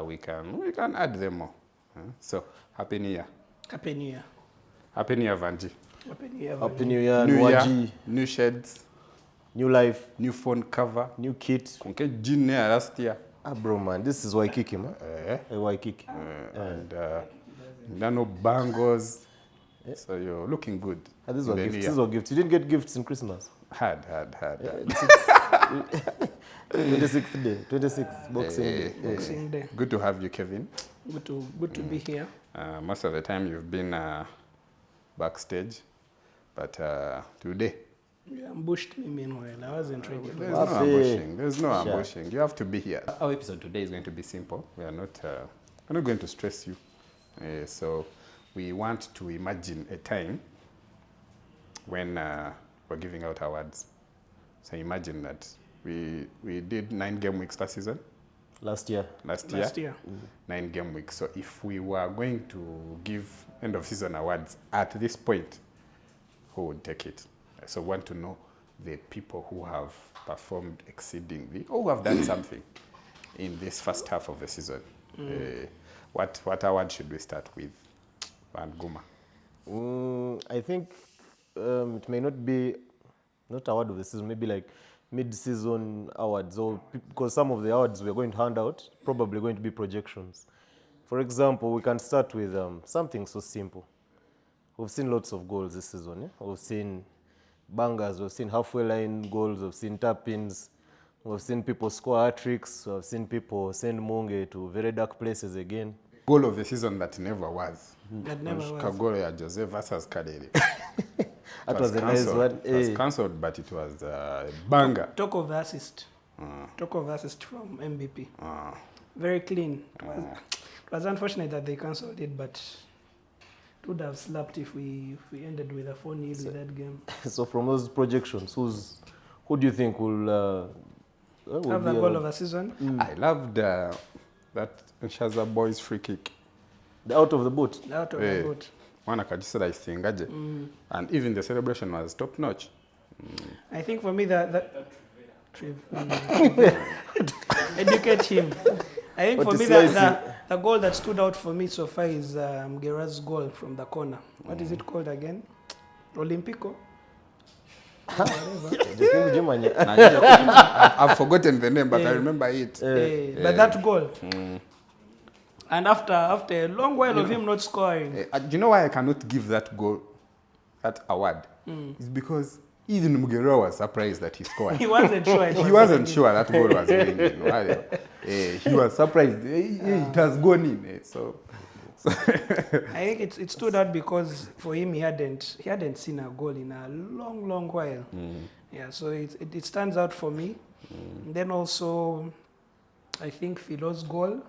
we can add them more. So happy New Year. Happy New Year. Happy New Year, Vanji. Happy New Year. Happy New Year. New year, Nwaji. new sheds, New life. new phone cover, New kit. okay, June last year. Bro, man, this is Waikiki, man. Waikiki. And no bangles. So you're looking good. These were gifts. These were gifts. You didn't get gifts in Christmas. Had. 26th day. 26th Boxing Day. Boxing Day. Good to have you, Kevin. Good to be here. Most of the time you've been backstage, but today. You ambushed me meanwhile. I wasn't ready. There's no ambushing. You have to be here. Our episode today is going to be simple. We're not going to stress you. So we want to imagine a time when we're giving out awards. So imagine that we did 9 game weeks last season. Last year. 9 game weeks. So if we were going to give end of season awards at this point, who would take it? So we want to know the people who have performed exceedingly or who have done something in this first half of the season. What award should we start with? Van Guma. I think it may not be award of the season, maybe like mid-season awards, or because some of the awards we're going to hand out probably going to be projections. For example, we can start with something so simple. We've seen lots of goals this season. We've seen bangers, we've seen halfway line goals, we've seen tap-ins, we've seen people score hat-tricks, we've seen people send Munge to very dark places again. Goal of the season that never was. That never was. Kagoro ya Jose versus Kadere. That was a nice one. It was cancelled, but it was a banger. Talk of the assist. Talk of the assist from MVP. Very clean. It was unfortunate that they cancelled it, but it would have slapped if we ended with a 4-0 in that game. So from those projections, who do you think will have the goal of the season? I loved that Shaza boy's free kick. The out of the boot. Out of the boot. One akajisada isingaje. And even the celebration was top notch. I think for me educate him. I think for me the goal that stood out for me so far is Mgera's goal from the corner. What is it called again? Olympico? I've forgotten the name, but I remember it. But that goal. And after a long while of him not scoring. Do you know why I cannot give that goal, that award? It's because even Mugero was surprised that he scored. He wasn't sure. He wasn't sure that goal was going in. He was surprised. It has gone in. So I think it stood out because for him he hadn't seen a goal in a long while. Yeah, so it stands out for me. And then also, I think Philo's goal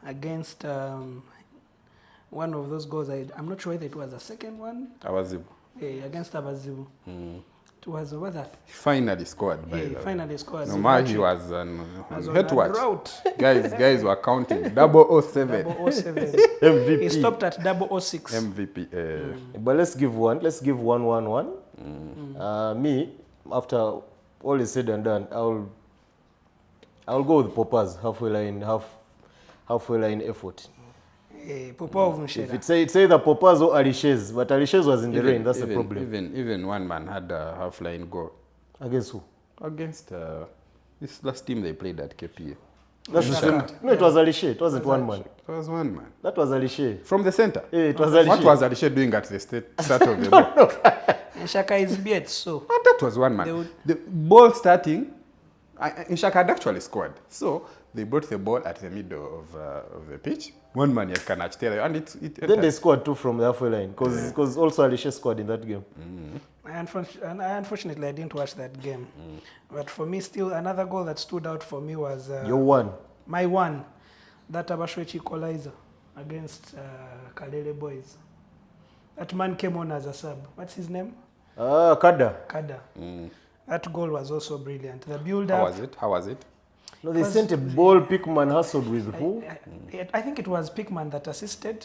against one of those goals. I'm not sure whether it was the second one. Abazibu. Against Abazibu. It was whether he finally scored. Finally scored. No matter he was on drought. Guys were counting 007. 007. MVP. He stopped at 006. MVP. But let's give 1-1-1. Me, after all is said and done, I'll go with Popper's halfway line effort. If it's either Popper's or Alishez, but Alishez was in the rain, that's the problem. Even one man had a half-line goal. Against who? Against this last team they played at KPA. That's the same. No, it was Alishe. It wasn't one man. It was one man. That was Alishe. From the center? Yeah, it was Alishe. What was Alishe doing at the start of the ball? Shaka is beat, so. And that was one man. The ball starting, Nshaka had actually scored. So they brought the ball at the middle of the pitch. One man yet can catch there, and it then they scored 2 from the halfway line because also Alishe scored in that game. Unfortunately, I didn't watch that game. But for me, still another goal that stood out for me was your one. My one, that Abashwechi equalizer against Kalele boys. That man came on as a sub. What's his name? Kada. That goal was also brilliant. The build-up. How was it? No, they sent a ball. Pickman hustled with who? I think it was Pickman that assisted.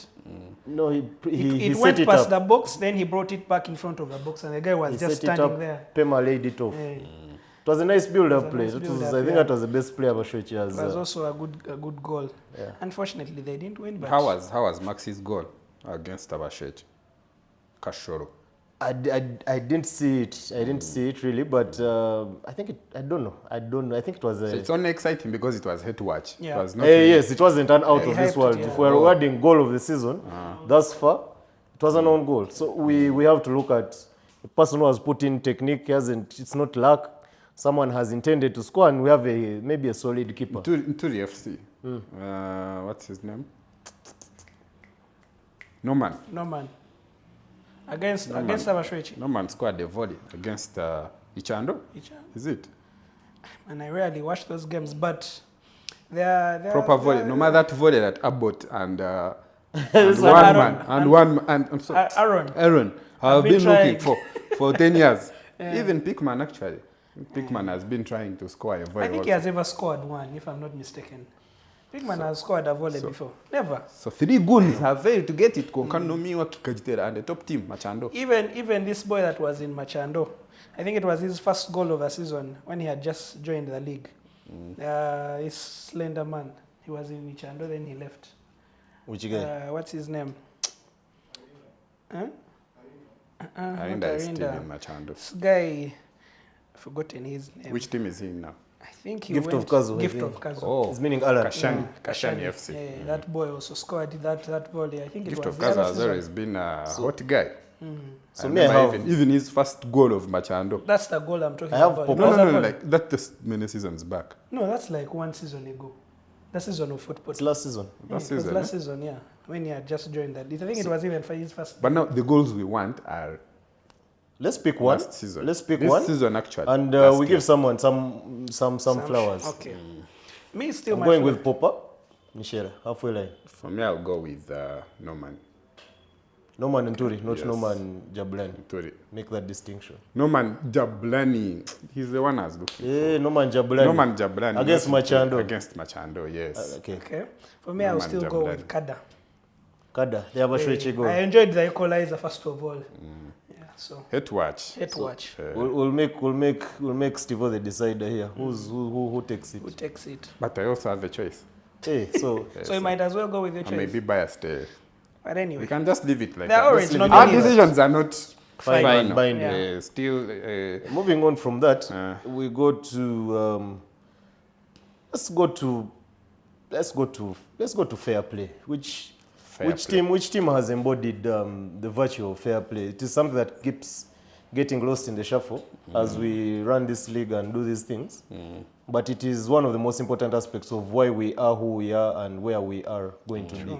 No, he went set it past up. the box, then he brought it back in front of the box, and the guy was just standing there. Pema laid it off. It was a nice build-up It play. was a nice I build-up, think yeah. that was the best play Abashochi has. It was also a good goal. Yeah. Unfortunately, they didn't win. But How was Maxi's goal against Abashechi? Kashoro. I didn't see it. I didn't see it really, but I think I don't know. I think it was a. So it's only exciting because it was head to watch. Yeah. It was not really- Yes, it wasn't an out Yeah, of he this hyped world. it, yeah. If we're awarding goal of the season, thus far, it was an own goal. So we have to look at the person who has put in technique. Hasn't. It's not luck. Someone has intended to score, and we have maybe a solid keeper. To the FC. What's his name? Norman. Norman. Against Abashochi. Norman scored a volley against Ichando. Is it? And I rarely watch those games, but they're Proper volley. No matter that volley that Abbott and one Aaron. man and one and I'm sorry, Aaron. I've been been looking trying. for 10 years. Even Pickman actually. Pickman has been trying to score a volley. I think he has ever scored one, if I'm not mistaken. Pickman has scored a volley before. Never. So 3 goons have failed to get it. Konkanomiwa Kikajitera and the top team, Machando. Even this boy that was in Machando, I think it was his first goal of a season when he had just joined the league. This slender man. He was in Machando, then he left. Which guy? What's his name? Huh? Arinda is still Arinda. in Machando. This guy, I've forgotten his name. Which team is he in now? I think he Gift went, of Kazo, I Gift think. of Kazo. Oh, It's meaning Alan. Kashani FC. Yeah, that boy also scored that volley. I think it Gift was of the Gaza other has season. always been a hot guy. So I me, I remember have. even his first goal of Machando. That's the goal I'm talking I have about. Pop- It was a No, volley. like that's many seasons back. No, that's like one season ago. That season of football. It's last season. Yeah, Last it was season, last season, yeah. When he had just joined that. I think it was even for his first. But now the goals we want are Let's pick one. last season. Let's pick this one. season actually. And Last we year. give someone some flowers. Okay. Me still I'm my going fla- with Popper. Nishera, halfway line. For me, I'll go with Norman. Norman and Turi, not Yes. Norman Jabulani. Tori. Make that distinction. Norman Jablani. He's the one I was looking for. Yeah, Norman Jabulani. Norman Jablani. Against not Machando. Against Machando, yes. Okay. Okay. For me, I'll Norman still go Jabulani. with Kada. Kada, they have a Shrechi I goal. enjoyed the equalizer first of all. Yeah, so Head to watch. hit watch. We'll make Steve the decider here. Who takes it? Who takes it? But I also have a choice. Hey, so So you might as well go with your I may choice. be biased. But We anyway, can just leave it like They're that. always Our nominees. decisions are not Fine, final. binding. Yeah. Still, moving on from that, Uh. we go to let's go to fair play. Which team has embodied the virtue of fair play? It is something that keeps getting lost in the shuffle as we run this league and do these things. But it is one of the most important aspects of why we are who we are and where we are going to be.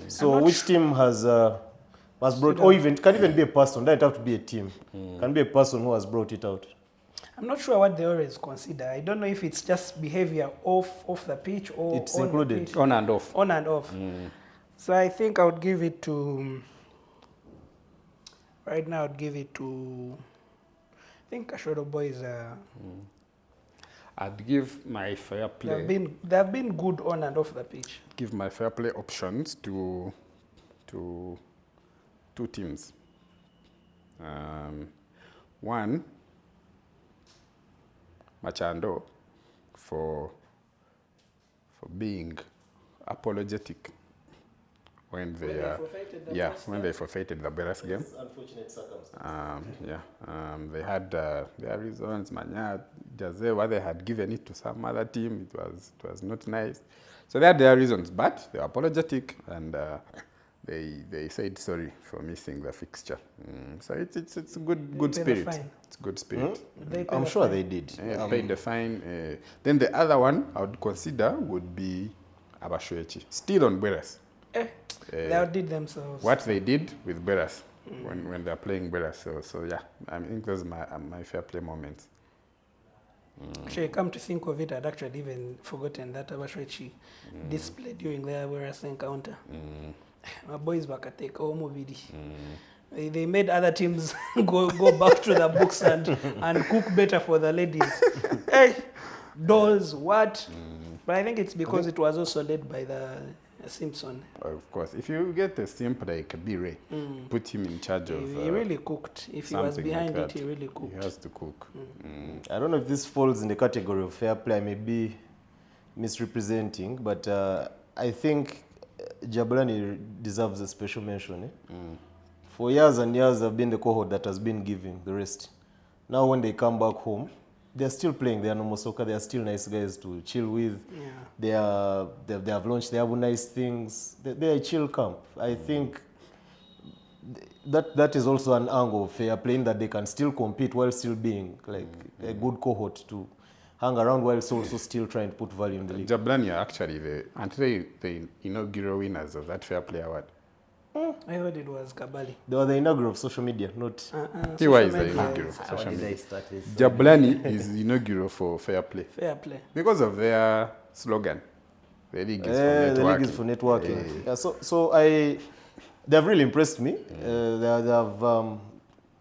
So which team has brought, or even can even be a person, doesn't have to be a team, can be a person who has brought it out. I'm not sure what they always consider. I don't know if it's just behavior off the pitch or It's on the included. pitch. on and off. On and off. So I think I would give it to. Right now, I'd give it to. I think Kashodo boys. I'd give my fair play. They've been good on and off the pitch. Give my fair play options to 2 teams. One, Machando for being apologetic when they forfeited the Beras game. Unfortunate circumstance. They had their reasons. Manya, Jose, why they had given it to some other team, it was not nice. So they had their reasons, but they were apologetic and they said sorry for missing the fixture. So it's a good They paid the spirit. fine. It's good spirit. They pay I'm the sure fine. they did. Yeah, paid the fine. Then the other one I would consider would be Abashoechi, still on Beras. They outdid themselves. What they did with Beras when they're playing Beras. So yeah, I think those are my fair play moments. Actually, come to think of it, I'd actually even forgotten that Abashwechi displayed during their Whereas encounter. My boys back at take Mobidi. They made other teams go back to the books and cook better for the ladies. Hey, dolls, what? But I think it's because it was also led by the Simpson. Of course, if you get a simp like B-Ray, put him in charge of He really cooked. If he was something behind like it, he that. really cooked. He has to cook. I don't know if this falls in the category of fair play. I may be misrepresenting, but I think Jabulani deserves a special mention. For years and years, they've been the cohort that has been giving the rest. Now, when they come back home, they're still playing their normal soccer. They are still nice guys to chill with. Yeah. They have launched. They have nice things. They're a chill camp. I think that is also an angle of fair playing, that they can still compete while still being like a good cohort to hang around while also still trying to put value in the league. Jabulani are actually the inaugural winners of that Fair Play Award. I heard it was Kabali. They were the inaugural of social media, not. Tiwa is the inaugural for How social did I media. start this? Jabulani is the inaugural for Fair Play Fair play. because of their slogan. The league is for The networking. league is for networking. Yeah, so they have really impressed me.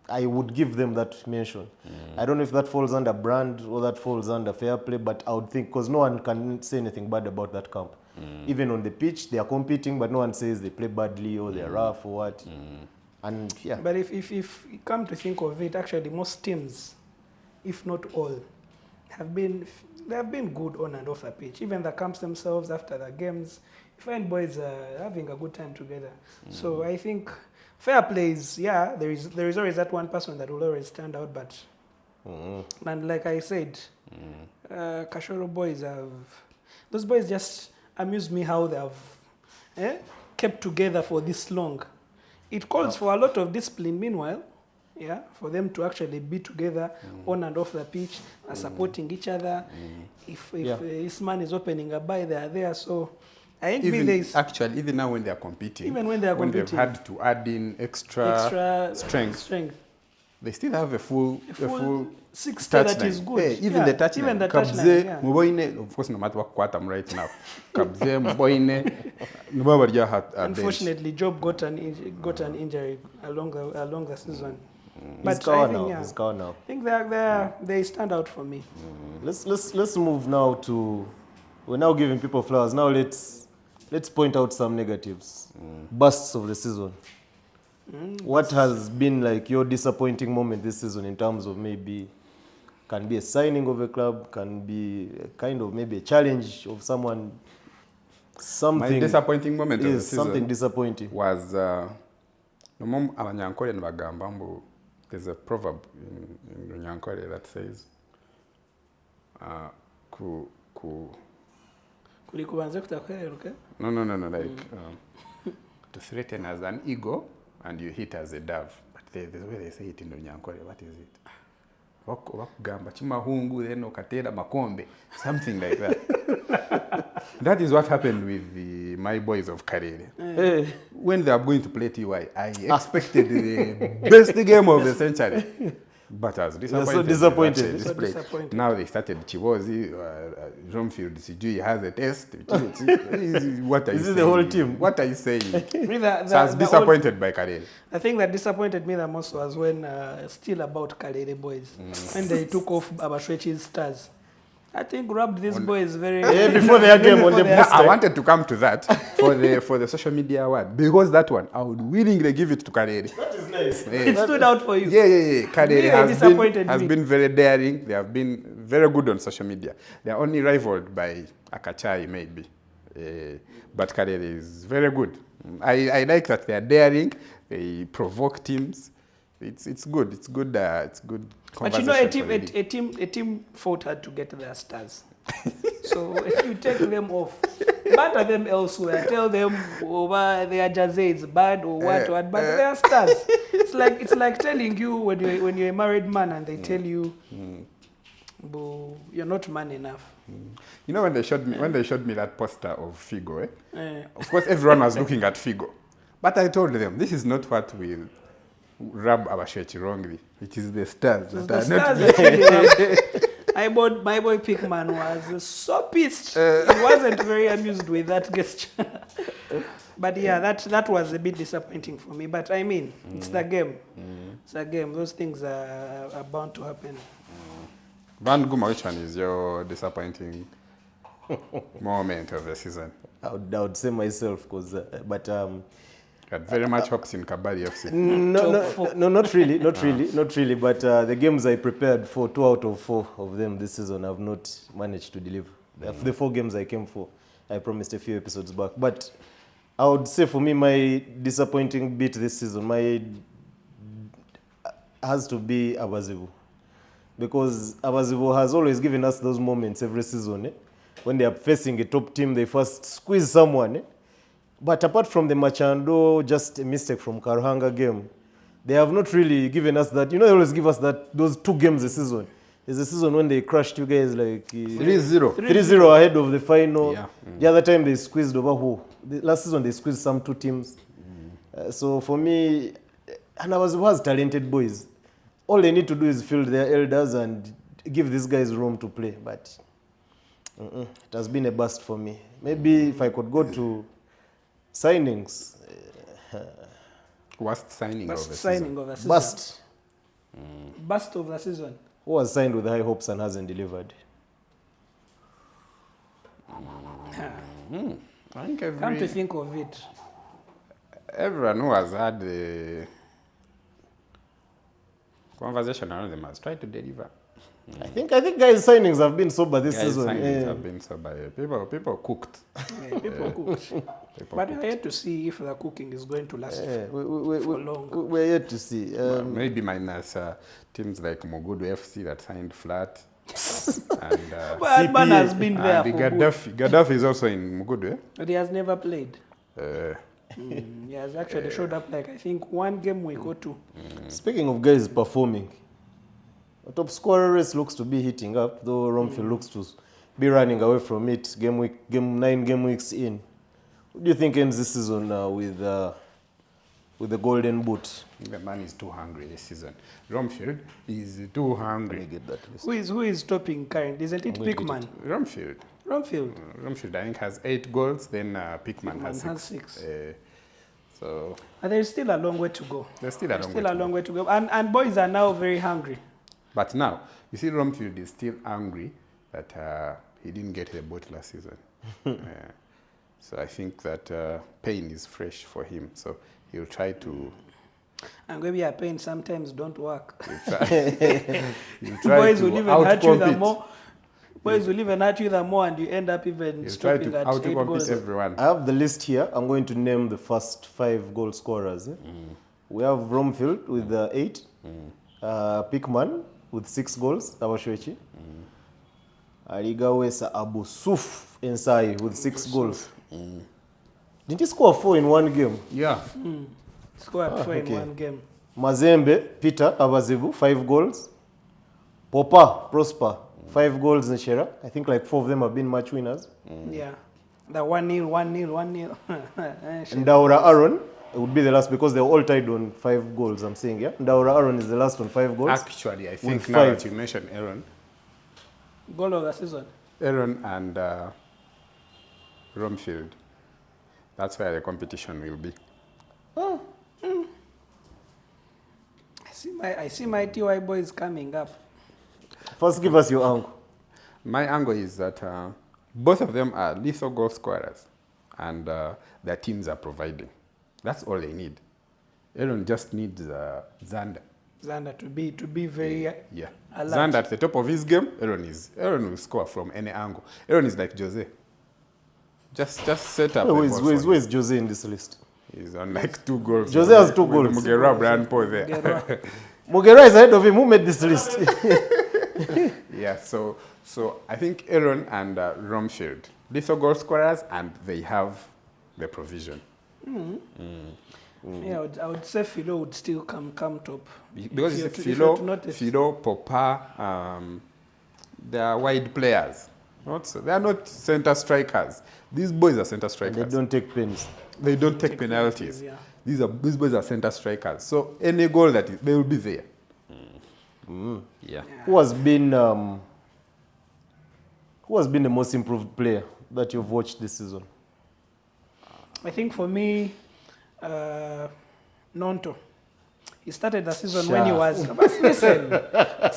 I would give them that mention. I don't know if that falls under brand or that falls under fair play, but I would think, because no one can say anything bad about that camp. Even on the pitch, they are competing, but no one says they play badly or they're rough or what. And yeah, But if you come to think of it, actually most teams, if not all, they have been good on and off the pitch. Even the camps themselves, after the games, you find boys having a good time together. So I think fair play is, there is always that one person that will always stand out, but and like I said, Kashoro boys those boys just amuse me how they have kept together for this long. It calls for a lot of discipline meanwhile, for them to actually be together on and off the pitch, supporting each other. If this man is opening a buy, they are there. So I think Even now when they are competing, Even when they are they've competing. had to add in extra strength, they still have a full 60 touch that line. is good. Hey, even the touch even line. the touch Kabze, line, Muboine, of course, no matter what I'm right now. Kabze, Muboine, nobody had a bench. Unfortunately, Job got an injury along the season. he's But gone I think, now. He's gone now. I think they stand out for me. Let's move now to. We're now giving people flowers. Now let's point out some negatives. Busts of the season. What has been like your disappointing moment this season in terms of maybe can be a signing of a club, can be a kind of maybe a challenge of someone, something. My disappointing moment of the is season something disappointing. was no Abanyankole nibagamba mbu there's a proverb in Runyankole that says Kulikubanze kutakweruka. no like to threaten as an eagle and you hit as a dove, but the way they say it in Runyankole, what is it? Wakugamba chimahungu then okatera makombe, something like that. That is what happened with my boys of Karere. When they are going to play TY, I expected the best game of the century. But I was disappointed. So disappointed. With that, So display. disappointed. Now they started Chiwozi, Drumfield, CG has a test. What are you Is it saying? the whole team? What are you saying? Me, So I was disappointed by Karere. The thing that disappointed me the most was when, still about Karere boys, when they took off Abashwechi's stars. I think rubbed these boys very... Before their game on the Before their- booster. I wanted to come to that for the social media award, because that one I would willingly give it to Karere. That is nice. It stood out for you. Yeah. Karere Really disappointed has me. been very daring. They have been very good on social media. They are only rivaled by Akachai maybe, but Karere is very good. I like that they are daring. They provoke teams. It's good. It's good. It's good. But you know, a conversation for the league. team fought hard to get their stars. So if you take them off, batter them elsewhere, tell them their jersey is bad or what, but they are stars. It's like telling you when you're a married man and they tell you, "Boo, you're not man enough." You know when they showed me that poster of Figo, of course everyone was looking at Figo, but I told them this is not what will rub Abashwechi wrongly. It is the stars that The are stars not. actually my boy Pickman was so pissed. He wasn't very amused with that gesture. But yeah, that was a bit disappointing for me. But I mean, it's the game. It's a game. Those things are bound to happen. Van Guma, which one is your disappointing moment of the seaon. I would say myself, because but Had very much hopes in Kabari FC. no, not really, not really. But the games I prepared for, 2 out of 4 of them this season, I've not managed to deliver. The 4 games I came for, I promised a few episodes back. But I would say for me, my disappointing bit this season, has to be Abazibu. Because Abazibu has always given us those moments every season. When they are facing a top team, they first squeeze someone. But apart from the Machando, just a mistake from Karhanga game, they have not really given us that. You know, they always give us that those 2 games a season. There's a season when they crushed you guys like 3-0. 3-0 ahead of the final. Yeah. The other time they squeezed over who? Last season they squeezed some 2 teams. So for me, and I was talented boys. All they need to do is field their elders and give these guys room to play. But it has been a bust for me. Maybe if I could go to signings. Worst signing Best of the signing season. of the season. Bust. Bust of the season. Who was signed with high hopes and hasn't delivered? I think Come to think of it, everyone who has had the conversation around them has tried to deliver. I think guys' signings have been sober this Guys' season. signings have been so bad. People cooked. yeah, people cooked. People But cooked. I had to see if the cooking is going to last. For long. We're yet to see. Maybe minus teams like Mogudu FC that signed flat. And Well, Alban has been there the for good. Gaddafi is also in Mugudu, eh? But he has never played. Uh, He has actually showed up like, I think, 1 game week or 2. Speaking of guys performing, the top scorer race looks to be heating up, though Romfield looks to be running away from it. 9 game weeks in. What do you think ends this season with the golden boot? the man is too hungry this season. Romfield is too hungry. Let me get that list. Who is topping current? Isn't it I'm going to get Pickman? Romfield. Romfield. I think, has 8 goals, then Pickman has Pickman 6. has 6. So And there's still a long way to go. there's still a Long way to go. And boys are now very hungry. But now, you see, Romfield is still angry that he didn't get the boat last season. So I think that pain is fresh for him. So he'll try to. And maybe a pain sometimes don't work. He'll try Boys to will even hurt you the outcompete. more. Boys will even hurt you the more, and you end up even He'll try stopping to at 8 outcompete goals. everyone. I have the list here. I'm going to name the first 5 goal scorers. We have Romfield with 8, Pickman with 6 goals, Abashwechi. Aligawesa Abu Suf Ensai with 6 goals. Didn't he score 4 in 1 game? Yeah. Scored 4 in okay. 1 game. Mazembe, Peter Abazibu, 5 goals. Popa, Prosper, 5 goals in Shera. I think like 4 of them have been match winners. Yeah. The 1-0, 1-0, 1-0. And Daura Aaron would be the last because they're all tied on 5 goals, I'm saying, yeah? Daura Aaron is the last on 5 goals. Actually, I think With now 5. that you mentioned Goal of the season. Aaron and Romfield, that's where the competition will be. I see my TY boys coming up. First, give us your angle. My angle is that both of them are lethal goal scorers, and their teams are providing. That's all they need. Aaron just needs Zander. Zander to be very Yeah. alert. Zander at the top of his game, Aaron will score from any angle. Aaron is like Jose. Just set up. Where's Jose in this list? He's on like 2 goals. Jose has 2 with goals. Mugera Brand Paul there. Mugera. Mugera is ahead of him. Who made this list? Yeah, so I think Aaron and Romfield, lethal goal scorers, and they have the provision. Yeah, I would say Philo would still come top. Because If it's you have to notice. Philo, Popa, they are wide players. They are not center strikers. These boys are center They strikers. don't take pens. They don't take penalties. Yeah. These boys are center strikers. So any goal they will be there. Yeah. Who has been the most improved player that you've watched this season? I think for me, Nonto. He started the season when he was. But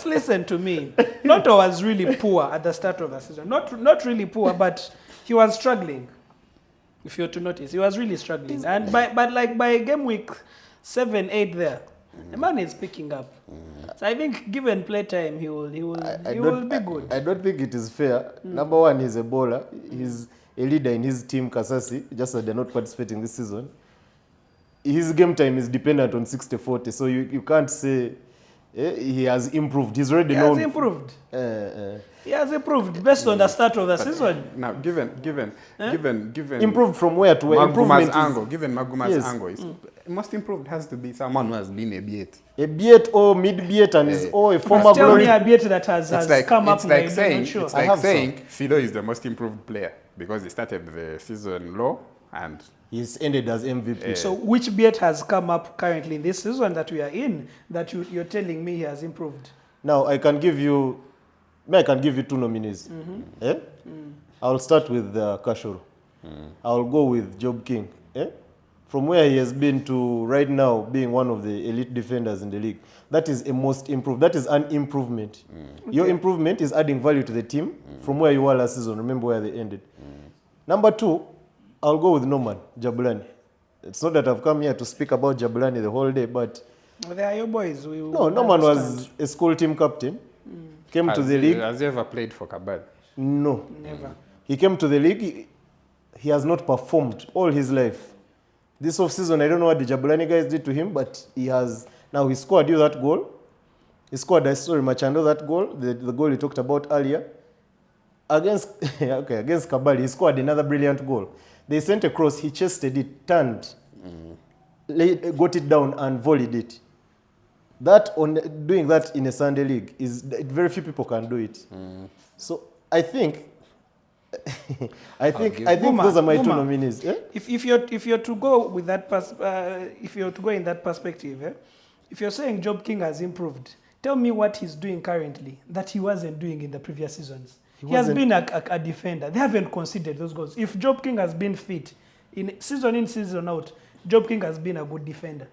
listen to me. Lotto was really poor at the start of the season. Not really poor, but he was struggling. If you're to notice, he was really struggling. And by game week 7, 8 there, the man is picking up. So I think given play time, he will be good. I don't think it is fair. Number one, he's a bowler. He's a leader in his team, Kasasi, just that they're not participating this season. His game time is dependent on 60-40, so you can't say he has improved. He's already known. He has improved. He has improved based on the start of the season. Now, given Improved from where to where? Maguma's angle, given Maguma's angle, most improved has to be someone who has been a B8. A B8 or mid-B8 and is a former Tell glory. me a B8 that has come up. It's like saying, sure. it's like saying Fido is the most improved player because he started the season low and He's ended as MVP. So which B8 has come up currently in this season that we are in that you're telling me he has improved? Now I can give you 2 nominees. I'll start with Kashoro. I'll go with Job King. From where he has been to right now being one of the elite defenders in the league, that is a most improved. That is an improvement. Your improvement is adding value to the team from where you were last season. Remember where they ended. Number 2, I'll go with Norman Jabulani. It's not that I've come here to speak about Jabulani the whole day, but they are your boys. Norman was a school team captain. Came to the league. Has he ever played for Kabad? No. Never. He came to the league. He has not performed all his life. This off-season, I don't know what the Jabulani guys did to him, but he has. Now he scored you that goal. He scored, Machando that goal, the goal you talked about earlier. Against Kabali, he scored another brilliant goal. They sent a cross, he chested it, turned, got it down and volleyed it. Doing that in a Sunday league is very few people can do it. So I think those are my 2 nominees. If you're to go with that if you're to go in that perspective, if you're saying Job King has improved, tell me what he's doing currently that he wasn't doing in the previous seasons. He has been a defender. They haven't conceded those goals. If Job King has been fit in, season out, Job King has been a good defender.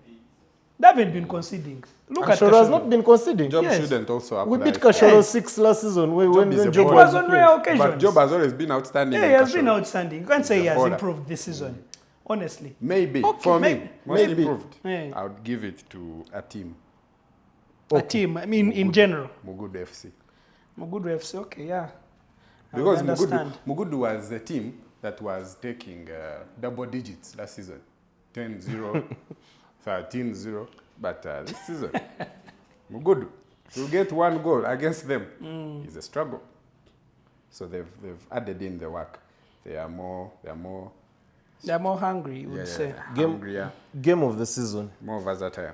They haven't been conceding. Look at Kashoro has not been conceding. Job shouldn't also apply. We beat Kashoro 6 last season when Job was on rare occasions. But Job has always been outstanding. Yeah, he has been outstanding. You can't say he has improved this season. Honestly. Maybe. Okay, for me, most maybe. improved. Yeah. I would give it to a team. A team, I mean, in general. Mugudu FC. Mugudu FC, okay, yeah. Because Mugudu was a team that was taking double digits last season. 10-0, 13-0. But this season, Mugudu, to get 1 goal against them is a struggle. So they've added in the work. They are more hungry, you would say. Hungrier, Game of the season. more versatile.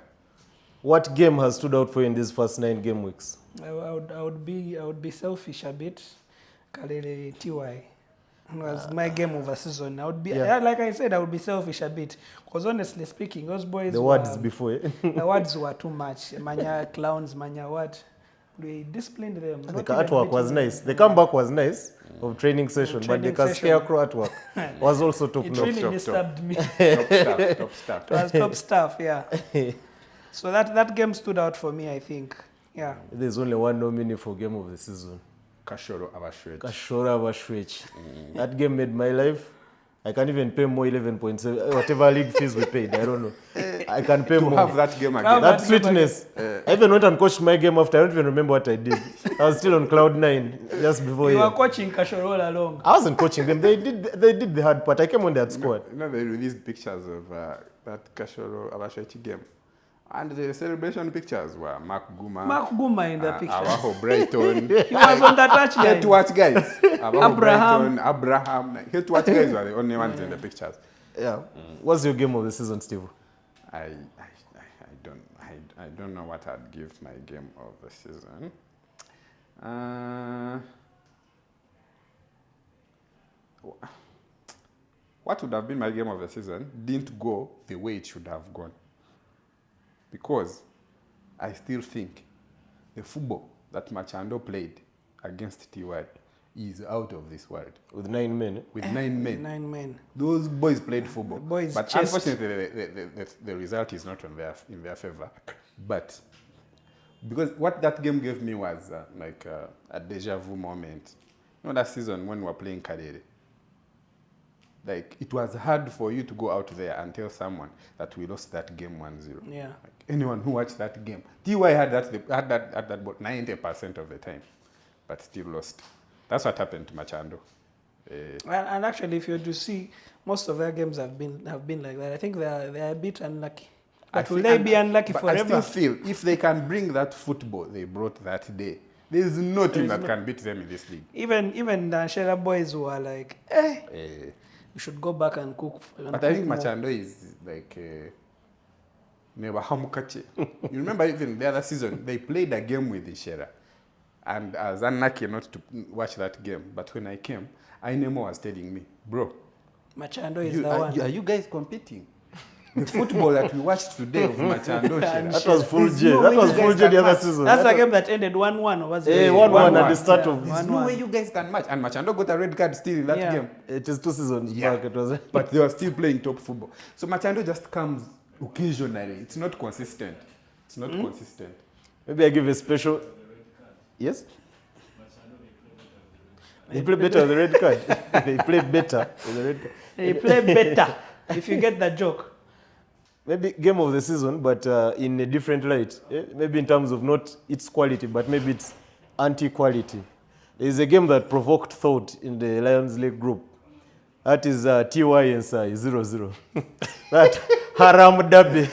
What game has stood out for you in these first 9 game weeks? I would be selfish a bit. Kalele TY was my game of the season. I would be like I said, I would be selfish a bit because honestly speaking, those boys. The words before. The words were too much. Manya clowns, manya what? We disciplined them. The artwork was nice. The comeback was nice of training session, but the scarecrow artwork was also top notch. It really disturbed me. Top stuff. It was top stuff, yeah. So that game stood out for me, I think. Yeah. There's only 1 nominee for game of the season. Kashoro Abashwech. Kashoro Abashwech. That game made my life. I can't even pay more 11.7, whatever league fees we paid. I don't know. I can pay more. To have that game again. That sweetness. I even went and coached my game after. I don't even remember what I did. I was still on cloud 9 just before. You were coaching Kashoro all along. I wasn't coaching them. They did the hard part. I came when they had scored. You know, they released pictures of that Kashoro Abashwech game. And the celebration pictures were Mark Guma in the picture. Awaho Brighton. He was on the touchline. Here to watch guys. Abraham. Here to watch guys were the only ones in the pictures. Yeah. What's your game of the season, Steve? I don't know what I'd give my game of the season. What would have been my game of the season didn't go the way it should have gone. Because I still think the football that Machando played against TY is out of this world. With 9 men? With 9 men. 9 men. Those boys played football. Boys but chased. unfortunately, the result is not in their favor. But because what that game gave me was like a deja vu moment. You know that season when we were playing Kadere? Like, it was hard for you to go out there and tell someone that we lost that game 1-0. Yeah. Like, anyone who watched that game, TY had that about 90% of the time, but still lost. That's what happened to Machando. And actually, if you to see, most of their games have been like that. I think they're a bit unlucky. But will they be unlucky forever? I still feel if they can bring that football they brought that day, there is no team that can beat them in this league. Even the Shera boys who are like, we should go back and cook. But I think Machando is like never hamukache. You remember even the other season they played a game with Ishera, and I was unlucky not to watch that game. But when I came, Ainemo was telling me, bro, Machando is the one. Are you guys competing? The football that we watched today of Machando, that was full J. That was full J the other season. That's a game that ended 1-1, or was it? 1-1 at the start of. There's no way you guys can match. And Machando got a red card still in that game. It is 2 seasons back. It was. But they were still playing top football. So Machando just comes occasionally. It's not consistent. It's not consistent. Maybe I give a special. Yes? They play better with the red card. They play better with the red card. They play better, if you get the joke. Maybe game of the season, but in a different light. Maybe in terms of not its quality, but maybe its anti-quality. There is a game that provoked thought in the Lions League group. That is TY and Sai 0-0. That Haram Derby.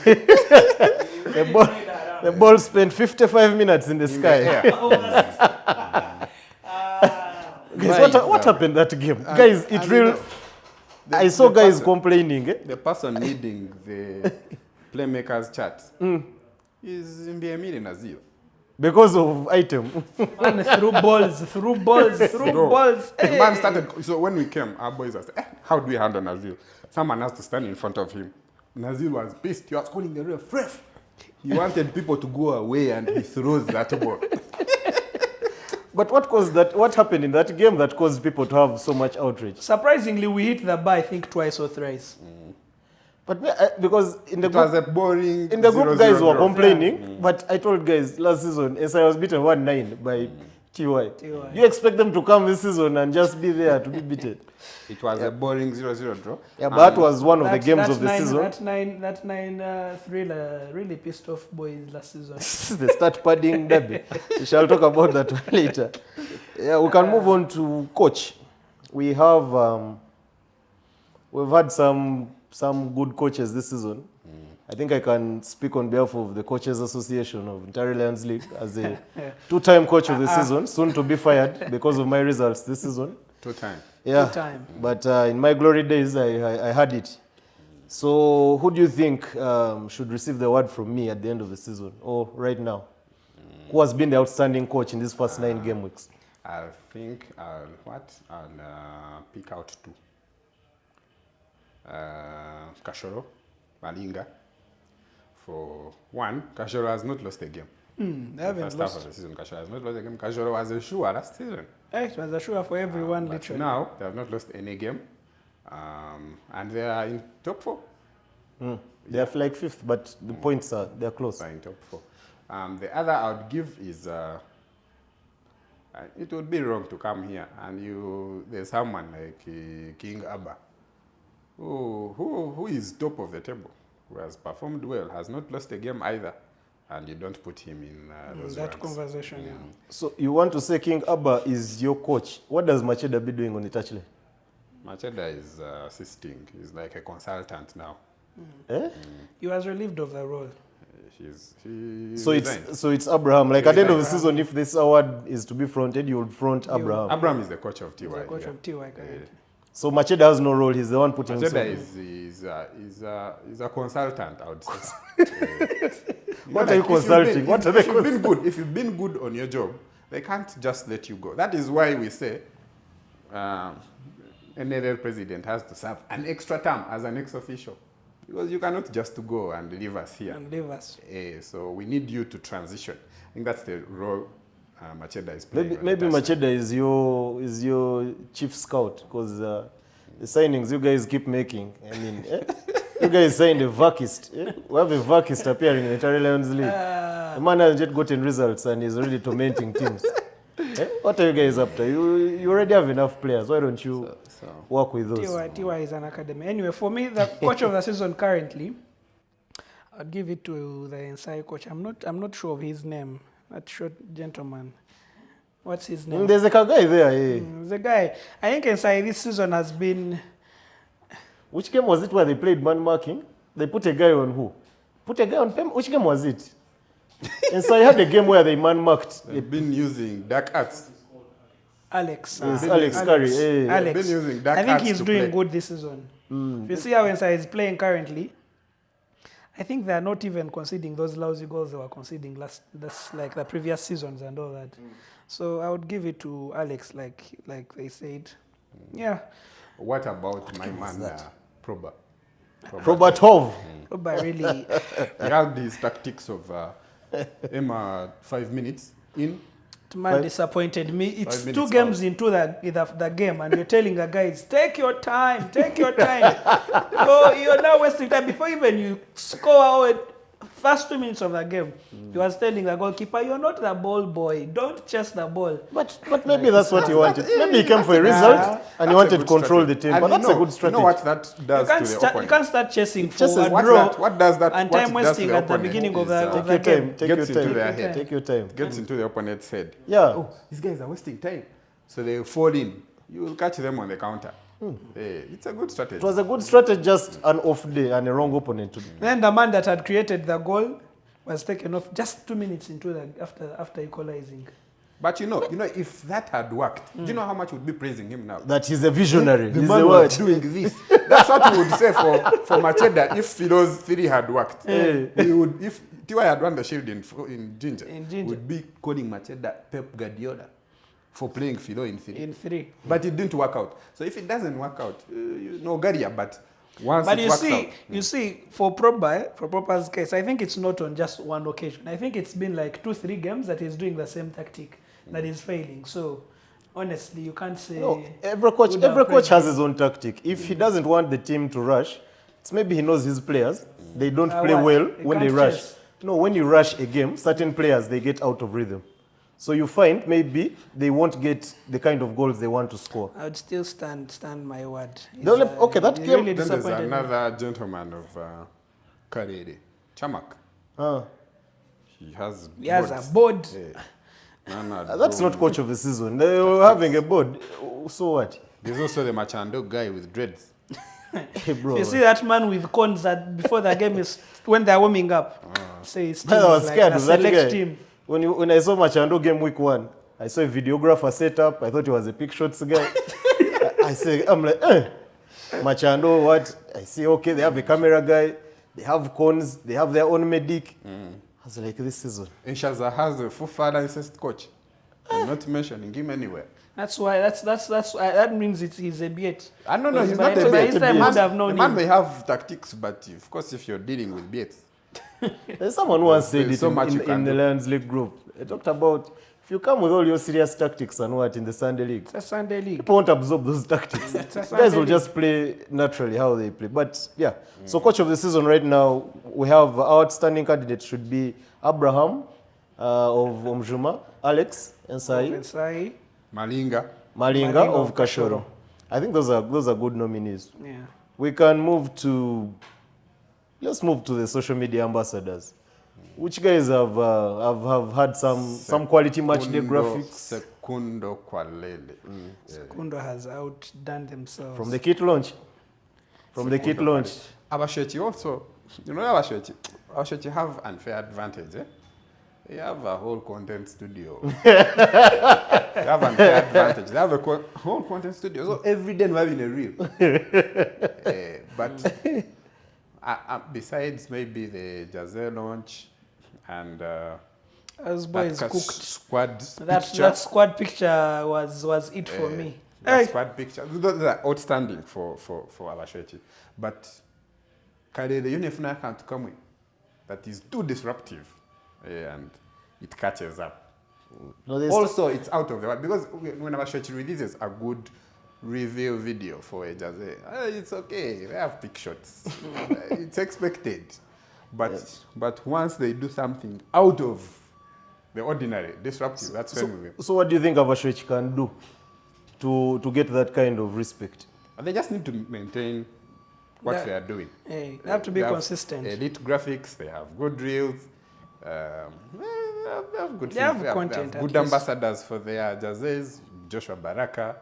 The ball spent 55 minutes in the sky. Guys, what happened that game? Guys, it really... I saw guys complaining. The person leading the playmakers chat is Mbiemiri Nazio. Because of item. And through balls. The man started, so when we came, our boys asked, how do we handle Nazil? Someone has to stand in front of him. Nazil was pissed. He was calling the ref. He wanted people to go away and he throws that ball. But what caused that? What happened in that game that caused people to have so much outrage? Surprisingly, we hit the bar, I think, twice or thrice. But because in the It was a boring in the group, guys were draw. complaining. But I told guys last season, SI was beaten 1-9 by TY. You expect them to come this season and just be there to be beaten? It was a boring 0-0 draw. Yeah, but that was one of the games of the season. That 9-3 really pissed off boys last season. They start padding derby. We shall talk about that later. Yeah, we can move on to coach. We have we've had some good coaches this season. I think I can speak on behalf of the Coaches Association of Ontario Lions League as a 2-time coach of the season, soon to be fired because of my results this season. 2-time. Yeah, 2-time. But in my glory days, I had it. So who do you think should receive the award from me at the end of the season or right now? Who has been the outstanding coach in these first 9 game weeks? I think I'll pick out 2. Kashoro, Malinga. For 1, Kashoro has not lost a game. They haven't First lost. half of the season, Kashoro has not lost a game. Kashoro was a sure last season. It was a sure for everyone, But literally. now, they have not lost any game. And they are in top 4. They are like 5th, but the points they're close. They are in top 4. The other I would give is, it would be wrong to come here and there's someone like King Abba, who is top of the table, who has performed well, has not lost a game either, and you don't put him in those that ranks. conversation, yeah. So you want to say King Abba is your coach. What does Macheda be doing on the touchline? Macheda is assisting. He's like a consultant now. He was relieved of the role. So it's Abraham. Like at the end of the season, if this award is to be fronted, you would front Abraham. Abraham is the coach of TY. He's the coach of TY, correct. So Macheda has no role. He's the one putting Macheda himself. is a consultant, I would say. What are you consulting? What are they consulting? If you've been good on your job, they can't just let you go. That is why we say an NRL president has to serve an extra term as an ex-official. Because you cannot just go and leave us here. And leave us. So we need you to transition. I think that's the role Macheda is playing. Maybe Macheda is your chief scout because the signings you guys keep making. I mean, You guys signed a vacuist. Eh? We have a vacuist appearing in the Terry Lions League. The man hasn't yet gotten results and he's already tormenting teams. Eh? What are you guys up to? You already have enough players. Why don't you work with those? Tiwa is an academy. Anyway, for me, the coach of the season currently, I'd give it to the inside coach. I'm not sure of his name. That short gentleman. What's his name? There's a guy there. Eh? The guy. I think inside this season has been. Which game was it where they played man marking? They put a guy on who? Put a guy on Pem? Which game was it? And so I had a game where they man marked. They've been using dark arts. Alex. Yes, Alex Curry. Eh. Alex. Been using dark I think arts he's to doing play. good this season. If you see how inside is playing currently, I think they are not even conceding those lousy goals they were conceding like the previous seasons and all that. So I would give it to Alex, like they said. Yeah. What about my man, Proba? Probatov. But really, He had these tactics of Emma 5 minutes in. man disappointed me. It's 5 2 minutes games into the game, and you're telling the guys, take your time. You're now wasting time before even you score. First 2 minutes of the game, he was telling the goalkeeper, "You're not the ball boy. Don't chase the ball." But maybe that's what he wanted. Maybe he came for a result and he wanted to control the team. But that's a good strategy. You know what that does to the You opponent? can't start chasing for Just a what draw what does that and what time it does to wasting the at the opponent beginning of is, the Take your game. time. Take Gets your into their time. head. Take your time. gets into the opponent's head. Yeah. Oh, these guys are wasting time. So they fall in. You will catch them on the counter. It's a good strategy. It was a good strategy, just an off day and a wrong opponent to do. Then the man that had created the goal was taken off just 2 minutes into after equalizing. But you know, if that had worked, do you know how much we'd be praising him now? That he's a visionary. The He's man a was word. doing this. That's what we would say for Macheda if those 3 had worked. We would, if Tiwa had won the shield in Ginger, we'd be calling Macheda Pep Guardiola for playing Philo in 3. In 3. But it didn't work out. So if it doesn't work out, Garia, but once But it you works see, out. you see, for Propa's case, I think it's not on just one occasion. I think it's been like 2-3 games that he's doing the same tactic that is failing. So honestly, you can't say. No, every coach has his own tactic. If he doesn't want the team to rush, it's maybe he knows his players. They don't play what? well They when they can't rush. chase. No, when you rush a game, certain players, they get out of rhythm. So you find maybe they won't get the kind of goals they want to score. I would still stand my word. The only- okay, that he game- really Then there's disappointed me. another gentleman of Karere, Chamak. Ah, He has He has boards. a board. that's not coach of the season. They were having a board. So what? There's also the Machando guy with dreads. Hey, bro. You see that man with cones that before the game is when they're warming up. Say his team I was is like scared a of that select guy. team. When I saw Machando game week 1, I saw a videographer set up. I thought he was a pick shots guy. I'm like, Machando, what? I see, okay, they have a camera guy. They have cones. They have their own medic. I was like, this season. And Shaza has a FIFA licensed coach. I'm not mentioning him anywhere. That's why that means he's a BT. I don't know, he's By not a this BT. time we would have The known man him. may have tactics, but of course, if you're dealing with BTs, There's someone who once said There's it so much you in can the do. Lions League group. They talked about if you come with all your serious tactics and what in the Sunday League, It's a Sunday league. people won't absorb those tactics. It's a Guys Sunday will league. just play naturally how they play. But yeah, so coach of the season right now, we have our outstanding candidate should be Abraham of Omjuma, Alex Ensai, Inside. Malinga. Malinga of Kashoro. I think those are good nominees. Yeah. We can let's move to the social media ambassadors. Which guys have had some quality match day graphics Sekundo Kwalele. Kundo has outdone themselves. from the kit launch? From the kit launch. Abashechi also, Abashechi have unfair advantage. They have a whole content studio. They have unfair advantage. They have a whole content studio. So every day we're having a reel. But besides maybe the Jazelle launch and As boys that cooked. squad That squad picture was it for me. that Hey. squad picture. Those are outstanding for Abashechi. But Kade, the Unifuna can't come with. That is too disruptive. And it catches up. No, there's Also, it's out of the way because when Abashechi releases a good reveal video for a jersey. It's okay. They have pick shots. It's expected. But once they do something out of the ordinary, disruptive, that's when we win. So what do you think Abashwech can do to get that kind of respect? They just need to maintain what they are doing. They have to be consistent. Elite graphics, they have good reels, they have good They have things. content, They have good at least. ambassadors for their jerseys, Joshua Baraka.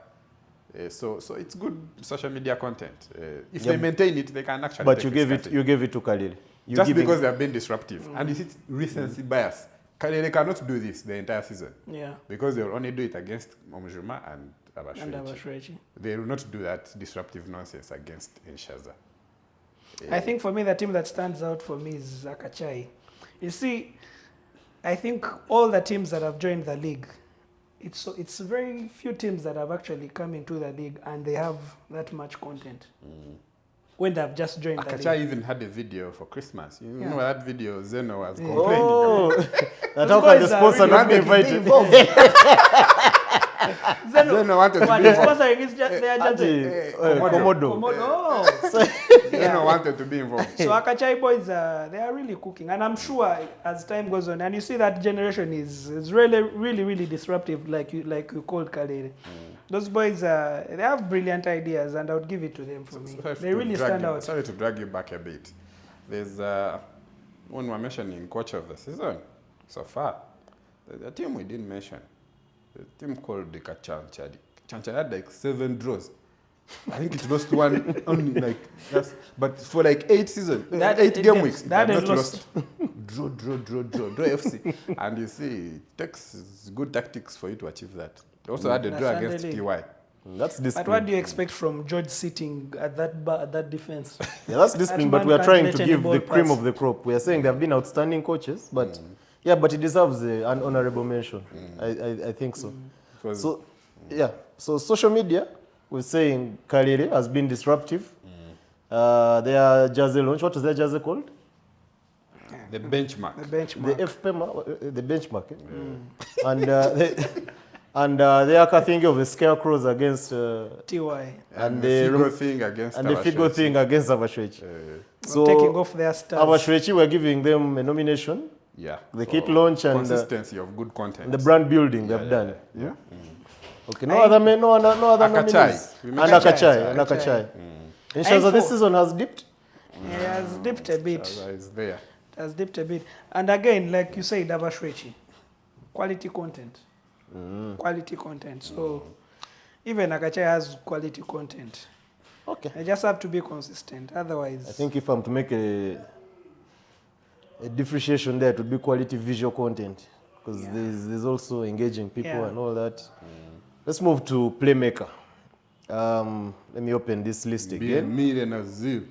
So it's good social media content. If they maintain it, they can actually. But take you gave it to Kalele. Just because they have been disruptive, and it's recency bias. Kalele cannot do this the entire season. Yeah. Because they will only do it against Omujuma and Abashwech. And Abashwech. They will not do that disruptive nonsense against Enshaza. I think for me, the team that stands out for me is Akachai. You see, I think all the teams that have joined the league, it's very few teams that have actually come into the league and they have that much content. When they've just joined the Akacha league. even had a video for Christmas. You Yeah. know that video Zeno was complaining. Oh, that how can guys the are sponsor really not be invited? Zeno wanted to What, be the involved. sponsoring is just, they are just Komodo. Oh. Zeno wanted to be involved. So Akachai boys, they are really cooking. And I'm sure as time goes on, and you see that generation is really disruptive, like you called Kalere. Those boys, they have brilliant ideas, and I would give it to them for me. They really stand out. Sorry to drag you back a bit. There's when we're mentioning coach of the season so far, the team we didn't mention, the team called the Kachanchadi. Chanchadi had like 7 draws. I think it lost one only but for like 8 seasons, 8 game weeks, that it had is not lost. Draw FC. And you see, it takes good tactics for you to achieve that. They also had a draw That's against Sunday TY. That's discipline. But what do you expect from George sitting at that defense? Yeah, that's discipline, but man we are can't trying let to any give ball the cream pass. of the crop. We are saying they have been outstanding coaches, but yeah, but it deserves an honorable mention. I think so. Because So, yeah, so social media, we're saying Kalere has been disruptive. Their jersey launch, what is their jersey called? the benchmark. The benchmark. The FPMA, the benchmark. And the Aka thing of the scarecrows against TY. And the the Figo thing against and the Figo Abashwech. thing against Abashwech. So Taking off their stars. Abashwech, we're giving them a nomination. Yeah. The for kit launch and consistency of good content. and the brand building they've done. Yeah. Okay, no other Akachai. nominees. We And mentioned Akachai. And Akachai. Akachai. And Shaza, this season has dipped. It has dipped a bit. Is there. It has dipped a bit. And again, like you said, Abashwech, quality content. Quality content. So even Akachai has quality content. Okay. I just have to be consistent. Otherwise, I think if I'm to make a differentiation there, it would be quality visual content. Because there's also engaging people Yeah. and all that. Let's move to Playmaker. Let me open this list Be a again. millionaire zoo.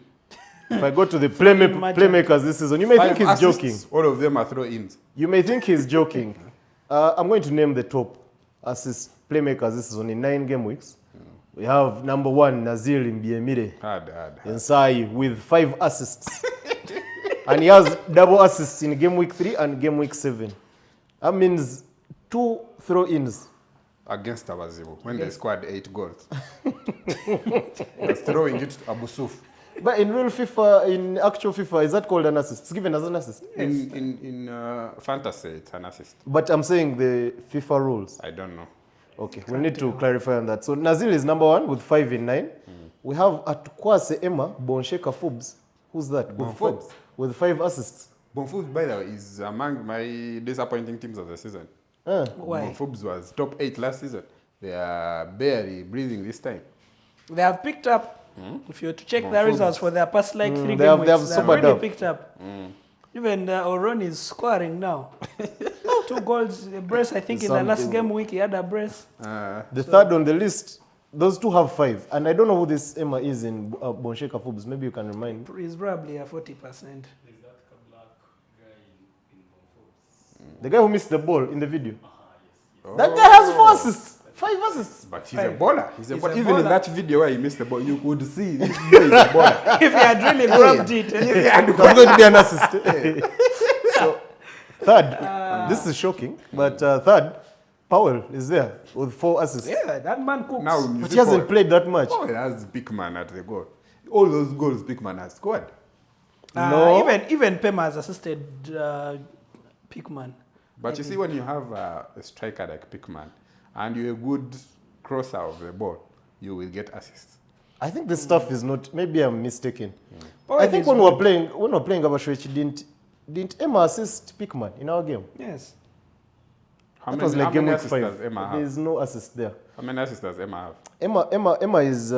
If I go to the Imagine. Playmakers this season, you may think he's assists, joking. All of them are throw-ins. You may think he's joking. I'm going to name the top assist Playmakers this season in 9 game weeks. We have number 1, Nazir Mbiemire Hard. Nsai with 5 assists. And he has double assists in game week 3 and game week 7. That means 2 throw-ins. Against Abazibu, when they scored 8 goals. Was throwing it to Abu Suf. But in real FIFA, in actual FIFA, is that called an assist? It's given as an assist. In fantasy, it's an assist. But I'm saying the FIFA rules. I don't know. Okay, we need to clarify on that. So Nazil is number 1 with 5 in 9. We have Atukwase Emma Bonsheka Fubs. Who's that? Bonfubs. With 5 assists. Bonfubs, by the way, is among my disappointing teams of the season. why? Bonfubs was top 8 last season. They are barely breathing this time. They have picked up. If you were to check their results for their past 3 they game have weeks, they've sobered really up. picked up. Even Oron is scoring now. 2 goals, a brace. I think in the last game week he had a brace. The third on the list, those 2 have 5. And I don't know who this Emma is in Bonsheka Fubs. Maybe you can remind me. He's probably a 40%. The guy who missed the ball in the video. That guy has 4 assists. 5 assists. But he's a baller. He's a He's baller. a Even in baller. that video where he missed the ball, you could see this boy is a baller. If he had really grabbed it. That's going to be an assist. So, third, this is shocking, but third, Powell is there with 4 assists. Yeah, that man cooks. Now, you But see he hasn't Paul- played that much. Paul has big man at the goal. All those goals big man has scored. No. Even Pema has assisted Pickman. But you see, when you have a striker like Pickman and you're a good crosser of the ball, you will get assists. I think this stuff is not. Maybe I'm mistaken. Powell I think is when good. we were playing Abashwech, didn't Emma assist Pickman in our game? Yes. How That many, was like how game many week assists 5. does Emma have? There's no assist there. How many assists does Emma have? Emma is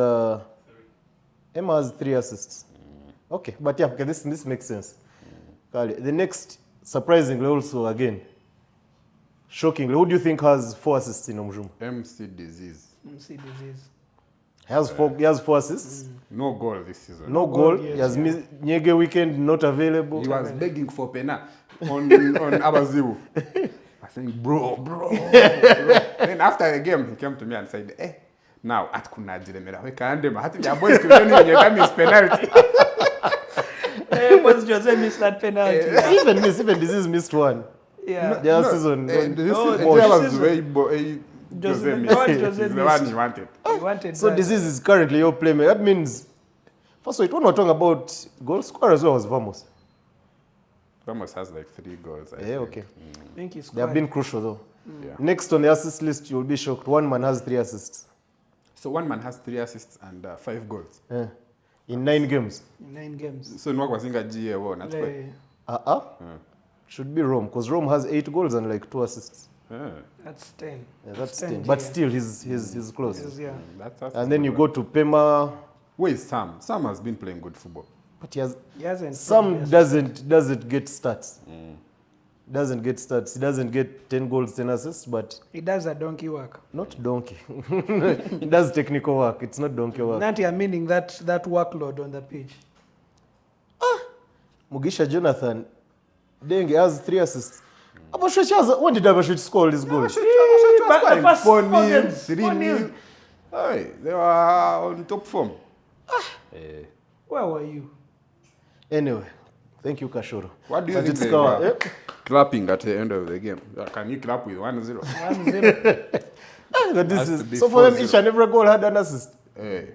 Emma has 3 assists. Okay, but yeah, okay, this makes sense. The next, surprisingly, also again, shockingly, who do you think has 4 assists in Omjuma? MC Disease. MC disease. He has 4 assists. No goal this season. No goal. yes, He has missed Nyege weekend, not available. He was begging for pena on Abaziru. I think, bro. Then after the game, he came to me and said, now at Kunajiremera, we can't do it. Your boys could only miss penalty. Because Jose missed that penalty. Even Disease missed one. Yeah. Their season. This this was season- way Jose Jose missed. missed. Jose He's the missed. one he wanted. He wanted So that. Disease is currently your playmaker. That means, first of all, when we're talking about goal scorer as well as Vamos. Ramos has like 3 goals. I Yeah, think. okay. I think he's They have been crucial though. Yeah. Next on the assist list, you'll be shocked. One man has 3 assists. So one man has 3 assists and 5 goals. Yeah. In 9 games. in 9 games. So Nwak was in a GA1. That's why. Yeah, Should be Rome, because Rome has 8 goals and like 2 assists. that's 10. Yeah, that's 10, 10. But yeah. still, he's close. Yes, yeah. That's And then you go to Pema, Where is Sam? Sam has been playing good football. but He hasn't. some probably doesn't get stats. Doesn't get stats. He doesn't get 10 goals, 10 assists, but He does a donkey work. not donkey. He does technical work. It's not donkey work. Not you're meaning that workload on the pitch. Mugisha Jonathan, Denge has 3 assists. Abashwech has, when did Abashwech score all these goals? But the first 4 four nil, games, 3 4-0. nil. Hey, they were on top form. Where were you? Anyway, thank you, Kashoro. What do you think they score? were clapping at the end of the game? Can you clap with 1-0? 1-0. But Has to be so for them, 4-0. each and every goal had an assist. Hey.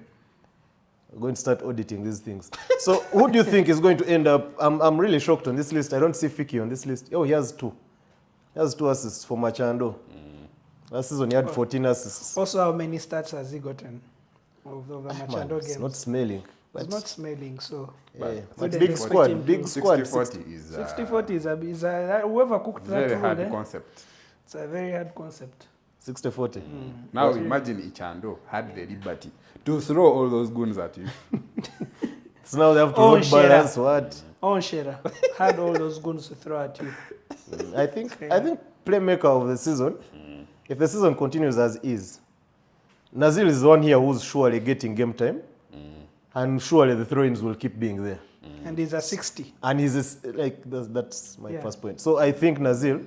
We're going to start auditing these things. So who do you think is going to end up? I'm really shocked on this list. I don't see Fiki on this list. Oh, he has 2. He has 2 assists for Machando. Last season he had 14 assists. Also, how many stats has he gotten of the Man, Machado it's games? not smelling. It's not smelling, so. Yeah, But but big they squad, expect big him squad. 60-40 is 60-40 is a whoever cooked that very rule, hard eh? concept. It's a very hard concept. 60-40. Now imagine Ichando had the liberty to throw all those goons at you. So now they have to Oh, road balance what? On Shera had all those guns to throw at you. I think playmaker of the season, if the season continues as is, Nazil is the one here who's surely getting game time. And surely the throw-ins will keep being there. And he's a 60. And that's my Yeah. first point. So I think Nazil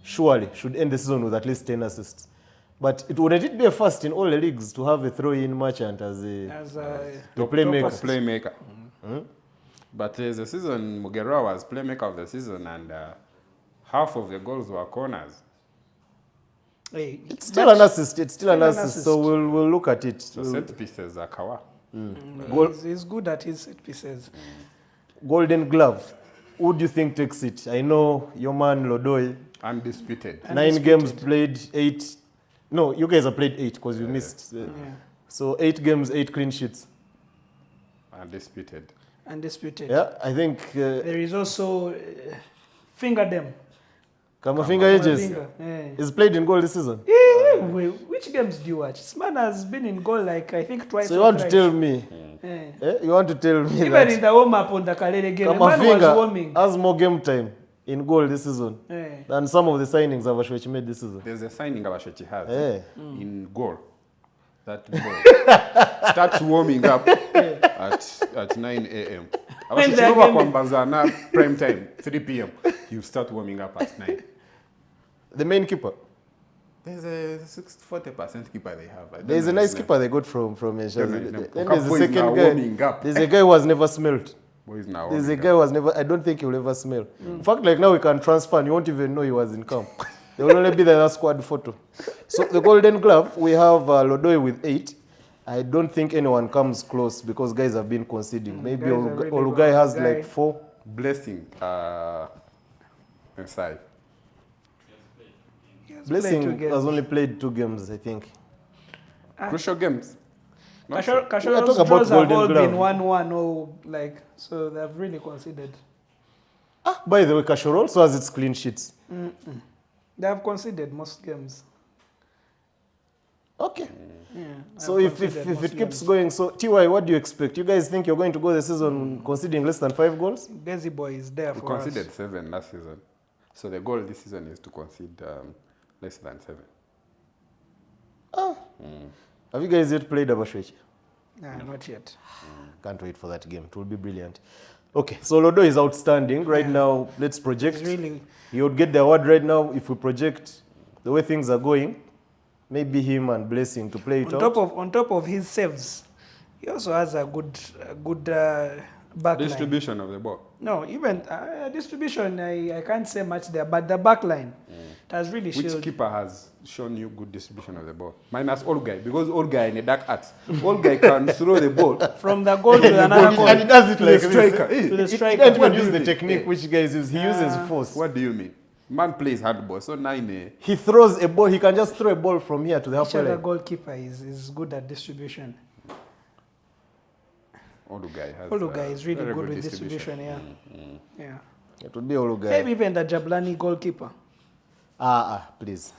surely should end the season with at least 10 assists. But wouldn't it be a first in all the leagues to have a throw-in merchant as a As a the playmaker? Playmaker. But there's a season, Mugerwa was playmaker of the season, and half of the goals were corners. hey, It's still an assist. It's still an assist. So assist. we'll look at it. So set pieces are Kawa. he's good at his set pieces. Golden Glove. Who do you think takes it? I know your man Lodoi. Undisputed. 9 games played, 8. No, you guys have played 8 because you missed. Yeah. So 8 games, 8 clean sheets. Undisputed. Undisputed. Yeah, I think There is also Finger them. Kamafinga Ages Finger. Yeah. is played in goal this season. Wait, which games do you watch? This man has been in goal like I think twice. So you or want to thrice. tell me? Yeah. You want to tell me Even that in the warm up on the Kalele game, the man was Kamafinga warming. has more game time in goal this season Yeah. than some of the signings Avashwech made this season? There's a signing Abashechi has Yeah. in goal. That goal starts warming up at 9 a.m. When Abashechi they're over gaming. Kwambazana prime time, 3 p.m. You start warming up at 9. The main keeper. There's a 40% keeper they have. I don't There's know a nice his name. keeper they got from Ensha's. Don't know his name. Then Okapo there's the is second now guy. warming up. There's a guy who has never smelled. Boys now There's a warming guy who has never, I don't think he will ever smell. In fact, like now we can transfer and you won't even know he was in camp. They will only be the squad photo. So the Golden Glove, we have Lodoi with 8. I don't think anyone comes close because guys have been conceding. Maybe guys are really Olugai good. has Olugai. like 4. Blessing inside. He has played 2 Blessing games. has only played 2 games, I think. Crucial games. Not sure. We are Kasharo's talking about draws have Golden all Glove. been 1-1 or like, so they've really conceded. By the way, Kashoro also has its clean sheets. They have conceded most games. Okay. Yeah, So they've if conceded it most keeps games. going, so TY, what do you expect? You guys think you're going to go the season conceding less than 5 goals? Busy Boy is there We for conceded us. 7 last season. So the goal this season is to concede less than 7. Have you guys yet played Abashwechi? Nah, not yet. Can't wait for that game. It will be brilliant. Okay, so Lodo is outstanding. Right now, let's project. It's really He would get the award right now if we project the way things are going. Maybe him and Blessing to play it out. on top of his saves. He also has a good backline. Distribution of the ball. No, even distribution, I can't say much there, but the backline it has really Which shielded. keeper has shown you good distribution of the ball? Minus old guy, because old guy in the dark arts. Old guy can throw the ball. From the goal to another goal. And he does it To like the this. striker. To the He striker. doesn't What even do use you the mean? technique which guys use. He uses force. What do you mean? Man plays handball, so now in He throws a ball. He can just throw a ball from here to the Each halfway other line. goalkeeper is good at distribution. old guy has. Olu guy is really very good with distribution, yeah. Yeah. It would be Olugai. Maybe even the Jablani goalkeeper. Please.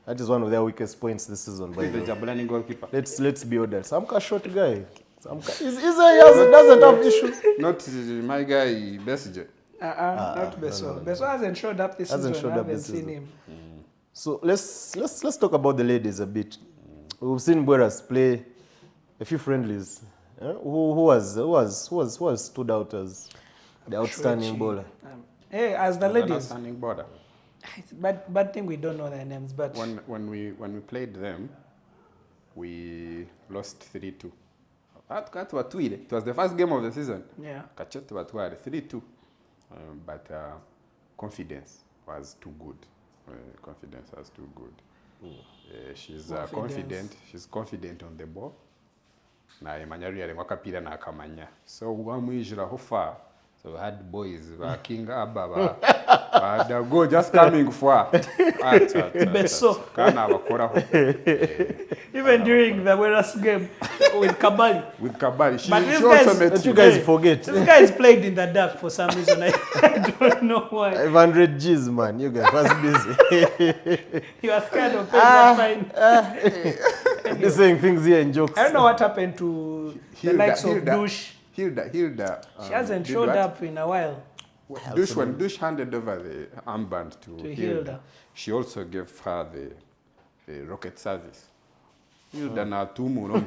That is one of their weakest points this season. By He's the the way. Jabalani goalkeeper. Let's be honest. Samka short guy. Doesn't have issues. Not my guy, Besige. Not Beso. Beso hasn't showed up this Hasn't season. showed I up haven't this seen season. him. So let's talk about the ladies a bit. We've seen Bueras play a few friendlies. Who has stood out as the outstanding bowler? Hey, as the ladies, Standing border. it's bad thing we don't know their names, but When we played them, we lost 3-2. It was the first game of the season. yeah. Kachete batware 3-2. But confidence was too good. Confidence was too good. She's Confidence. confident. She's confident on the ball. Na emanyari yale wakapira na akamanya. So wamwijira ho far. So we had boys King Abba go just coming for. Beso. Kana bakora Even during the Whereas game with Kabali. with Kabali. She But these also guys- met That you you. guys forget. This guy is played in the dark for some reason. I don't know why. 500 G's, man. You guys was busy. He was kind of paying that fine. They're saying things here in jokes. I don't know what happened to the likes of Dush. Hilda. She hasn't did showed what? up in a while. When Dush handed over the armband to To Hilda, Hilda. she also gave her the rocket service. Hilda na tumu no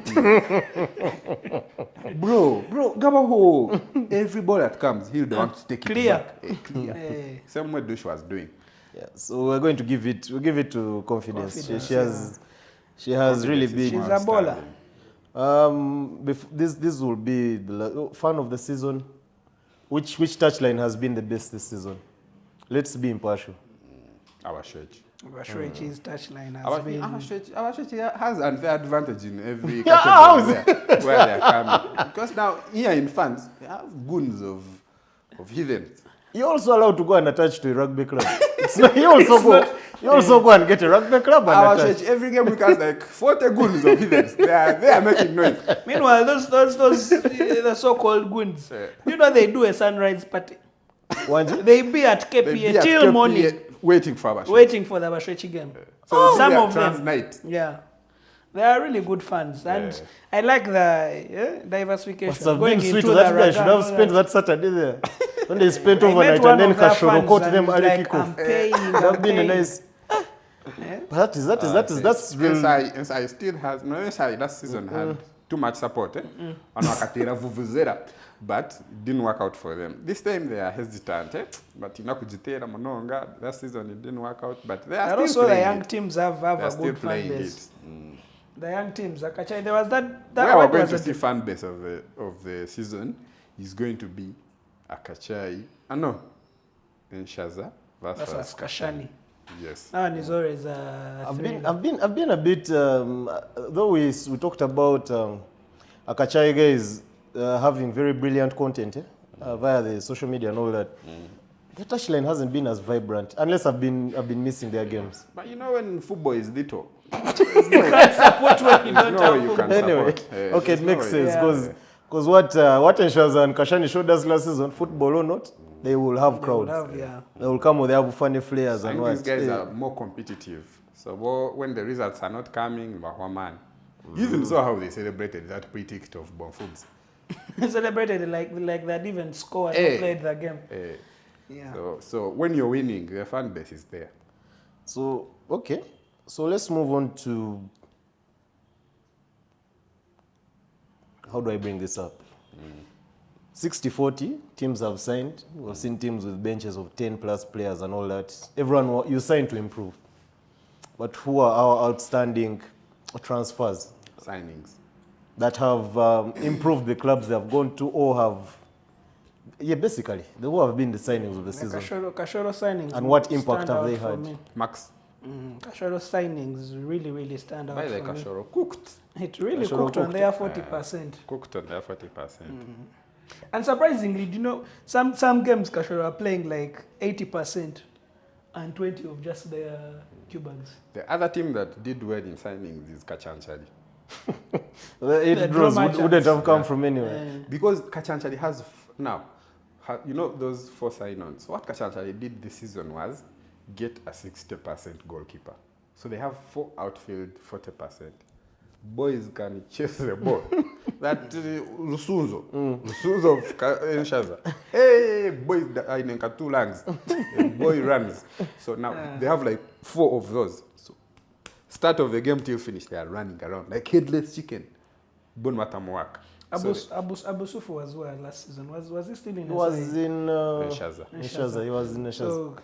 Bro, Gabaho. Every ball that comes, Hilda wants to take Clear. it back. Clear. Eh, Same way Dush was doing. Yeah, so we're going to give it to confidence. Confidence, She has really Confidence is been. She's a bowler. This will be the fan of the season. Which touchline has been the best this season? Let's be impartial. Our church. Bashuechi's touchline has Our been. church has unfair advantage in every Yeah, how category where they are coming. Because now here in fans, they have goons of heathens. You're also allowed to go and attach to a rugby club. You also go and get a rugby club and Our attach. church, every game we cast like 40 goons of heathens. They are making noise. Meanwhile, those the so-called goons, you know they do a sunrise party. They be at They KPA be at till KPA morning, waiting for our church. waiting for the Bashuechi game. So Some they are of them, trans night. yeah, they are really good fans, and I like the diversification. Must have going been sweet into to that the guy. Should Raga, have spent that Saturday there. When they spent I met overnight one and then of their Kashoro fans caught and them he's early like, kickoff. I'm paying, That would have been a paying. nice. But that's real. SI still has SI last season had too much support. And wakatera vuvuzela, but it didn't work out for them. This time they are hesitant. But inakujitera mononga. Last season it didn't work out. But they are And still also the playing young it. teams have They are a still good fan playing base. it. The young teams, Akachai, there was that Where what we're going was to it? see fan base of the season is going to be Akachai. No, Shaza Versus versus Kashani. Yes. That one is always I've been a bit, though we talked about Akachai guys having very brilliant content via the social media and all that. The touchline hasn't been as vibrant, unless I've been missing their games. But you know when football is little, you can't support when you don't no way have you football. can Anyway, support. okay, it makes sense Yeah. because what Enshaza and Kashani showed us last season, football or not, they will have They would crowds. have, yeah. They will come with their funny flares I and think what. these guys are more competitive. So when the results are not coming, man. You even saw how they celebrated that pre-ticket of Bonfoods. Celebrated like they didn't score and Eh. played the game. Yeah. So when you're winning, the fan base is there. So, okay. So let's move on to, how do I bring this up? 60-40, teams have signed. We've seen teams with benches of 10 plus players and all that. Everyone, you sign to improve. But who are our outstanding transfers Signings. that have improved the clubs they have gone to or have, basically, they who have been the signings of the season. Kashoro signings. And what impact stand have out they for had? me. Max, Kashoro signings really, really stand out by the for me. Kashoro, cooked. It really Kashoro cooked on cooked. their 40%. Cooked on their 40%. And surprisingly, do you know, some games Kashoro are playing like 80% and 20 of just their Cubans. The other team that did well in signings is Kachanchari. The 8 The draws draw wouldn't matches. have come from anywhere. Because Kachanchari has, you know those 4 sign-ons. What Kachanchari did this season was get a 60% goalkeeper. So they have 4 outfield, 40%. Boys can chase the ball. That Lusunzo of Enshaza. Hey, boy, in 2 legs. Boy runs. So now they have like 4 of those. So start of the game till finish, they are running around like headless chicken. Bon Matamwak. Abu Sufu was well last season. Was he still in He was SI? in Enshaza. Enshaza. He was in Enshaza. So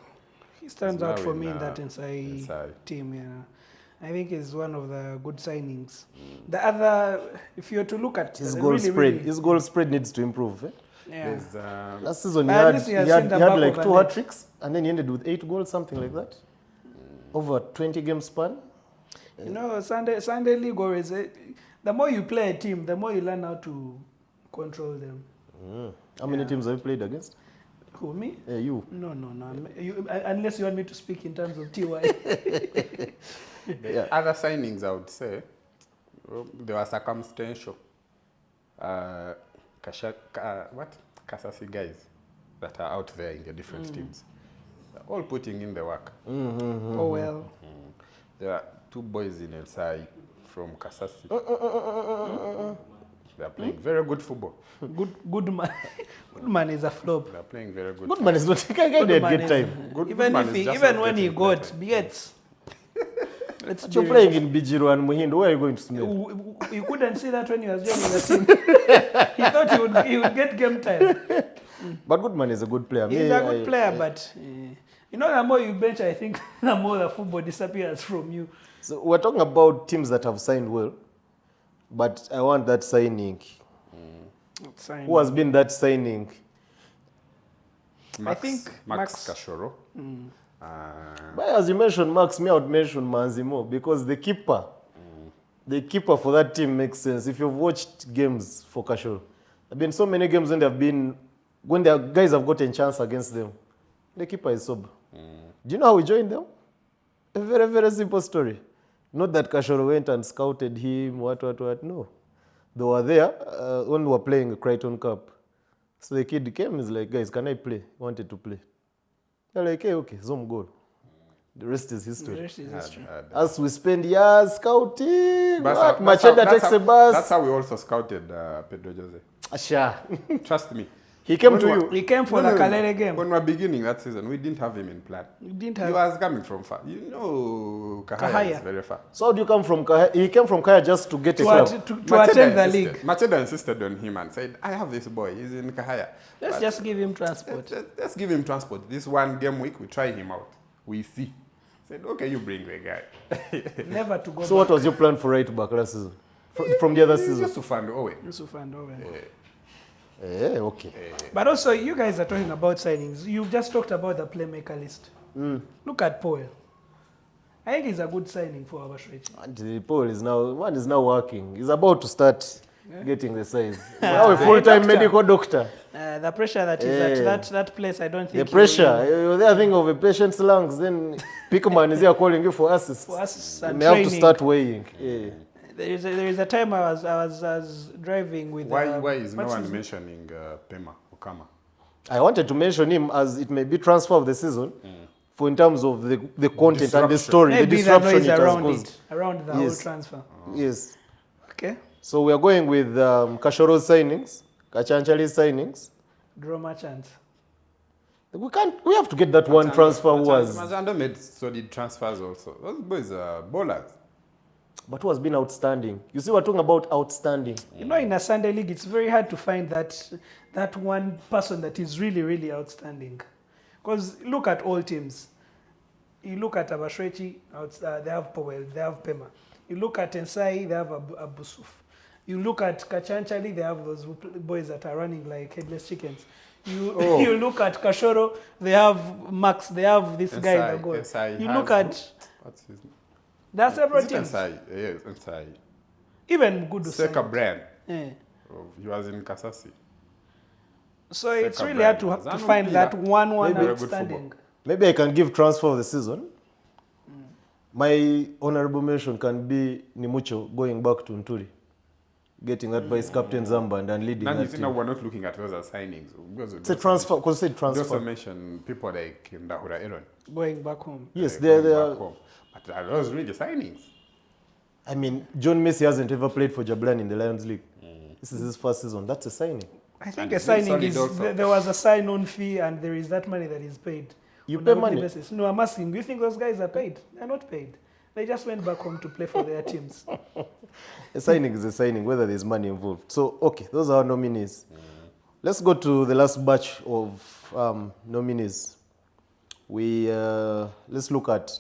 he stands He's out now for in, me in that SI SI. team. Yeah, I think he's one of the good signings. The other, if you're to look at His the goal really, spread. really- His goal spread needs to improve. yeah. There's, Last season But at least he has seen the he had back like of 2 a hat net. tricks, and then he ended with 8 goals, something like that, over a 20 game span. You know, Sunday League always. The more you play a team, the more you learn how to control them. How many teams have you played against? Who, me? You. No. Unless you want me to speak in terms of TY. the other signings, I would say, they were circumstantial. Kasasi guys that are out there in the different teams. They're all putting in the work. Oh well. There are 2 boys in El Sai from Kasasi. They are playing very good football. Good man. Good man is a flop. They are playing very good. Good man is not. Guy did Good man get is- time. Good even man if is he, just even not when he getting got better. gets. Let's But you're be playing in Bijiro and Muhindo. Where are you going to smell? real. You couldn't see that when he was joining the team. He thought he would get game time. But Goodman is a good player. He's a good player, but you know, the more you bench, I think the more the football disappears from you. So we're talking about teams that have signed well, but I want that signing. Who has been that signing? Max, I think Max Max- Kashoro. But as you mentioned, Max, me I would mention Manzimo because the keeper for that team makes sense. If you've watched games for Kashoro, there have been so many games when their guys have gotten chance against them. The keeper is sober. Do you know how we joined them? A very, very simple story. Not that Kashoro went and scouted him, what. No. They were there when we were playing Crichton Cup. So the kid came, he's like, guys, can I play? He wanted to play. They're like, hey, okay, Zom goal. The rest is history. The rest is history. As we spend years scouting, But what? that's how- Macheda takes a bus. That's how we also scouted Pedro Jose. Asha. Trust me. He came When to we- you. He came for No, the no, no. Kalere game. When we were beginning that season, we didn't have him in plan. We didn't He have. was coming from far. You know, Kahaya Kahaya. is very far. So how do you come from Kaya? He came from Kaya just to get a To club. attend the league. Macheda insisted on him and said, I have this boy, he's in Kahaya. Let's But just give him transport. let's give him transport. This one game week, we try him out. We see. Said, okay, you bring the guy. Never to go So back. what was your plan for right back last season? From the other He's season? just to find Owen. Yusuf and Owen. Okay. But also, you guys are talking about signings. You've just talked about the playmaker list. Look at Paul. I think it's a good signing for Abashwech. And the poll is now working. He's about to start getting the size. Now a full-time medical doctor. The pressure that is at that place, I don't think. The pressure. You're there thinking of a patient's lungs, then Pickman is here calling you for assists. For assists You and may have to training. start weighing. Yeah. There is a time I was driving with. Why is no what's one his name? mentioning Pema Okama? I wanted to mention him as it may be transfer of the season for in terms of the content and the Disruption. story, the Maybe the disruption noise it has around caused. it, around the whole Yes. transfer. Yes. Okay. So we are going with Kashoro's signings, Kachanchali's signings. Draw merchants. We have to get that one transfer who was, Mazando made solid transfers also. Those boys are bowlers. but who has been outstanding. You see, we're talking about outstanding. You know, in a Sunday league, it's very hard to find that one person that is really, really outstanding. Because look at all teams. You look at Abashwechi, they have Powell, they have Pema. You look at Ensai, they have Abusuf. You look at Kachanchali, they have those boys that are running like headless chickens. You look at Kashoro, they have Max, they have this guy in the goal. You look at, What's his name? there are several Is it teams. Ensai? Yes, Ensai. Even good. Seka Brand. Yeah. He was in Kasasi. So it's Seka really hard brand. to Zanu find Mpira. that one Maybe very good outstanding. Maybe I can give transfer of the season. My honorable mention can be Nimucho going back to Ntuli, getting that vice captain Zamband and leading Now you that see, team. now we're not looking at those as signings. It's a transfer, because it's You also transfer. mentioned people like Ndahura Aaron. Going back home. Yes, like they're, going they're, back home. But are those really signings? I mean, John Messi hasn't ever played for Jablan in the Lions League. This is his first season. That's a signing. I think And a it's been signing is solid also. there was a sign-on fee and there is that money that is paid. You on pay a weekly money? basis. No, I'm asking. Do you think those guys are paid? They're not paid. They just went back home to play for their teams. A signing is a signing, whether there's money involved. So, okay, those are our nominees. Let's go to the last batch of nominees. Let's look at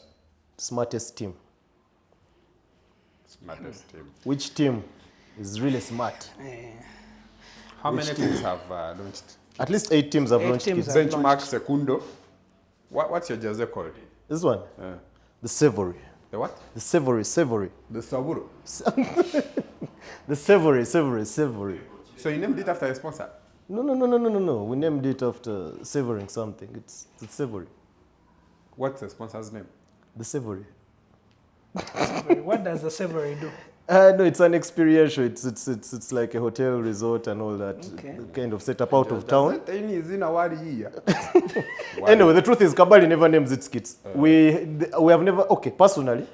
smartest team. Smartest team. Which team is really smart? How many teams have launched? At least 8 teams have 8 launched teams kits. have- Benchmark Secundo. What's your jersey called? This one, the Savory. The what? The Savory. The Saburo. The Savory. So you named it after a sponsor? No. We named it after savoring something. It's Savory. What's the sponsor's name? The Savory. What does the Savory do? No, it's an experiential. It's like a hotel resort and all that Okay. kind of setup out of town. Anyway, the truth is, Kabali never names its kits. We have never. Okay, personally,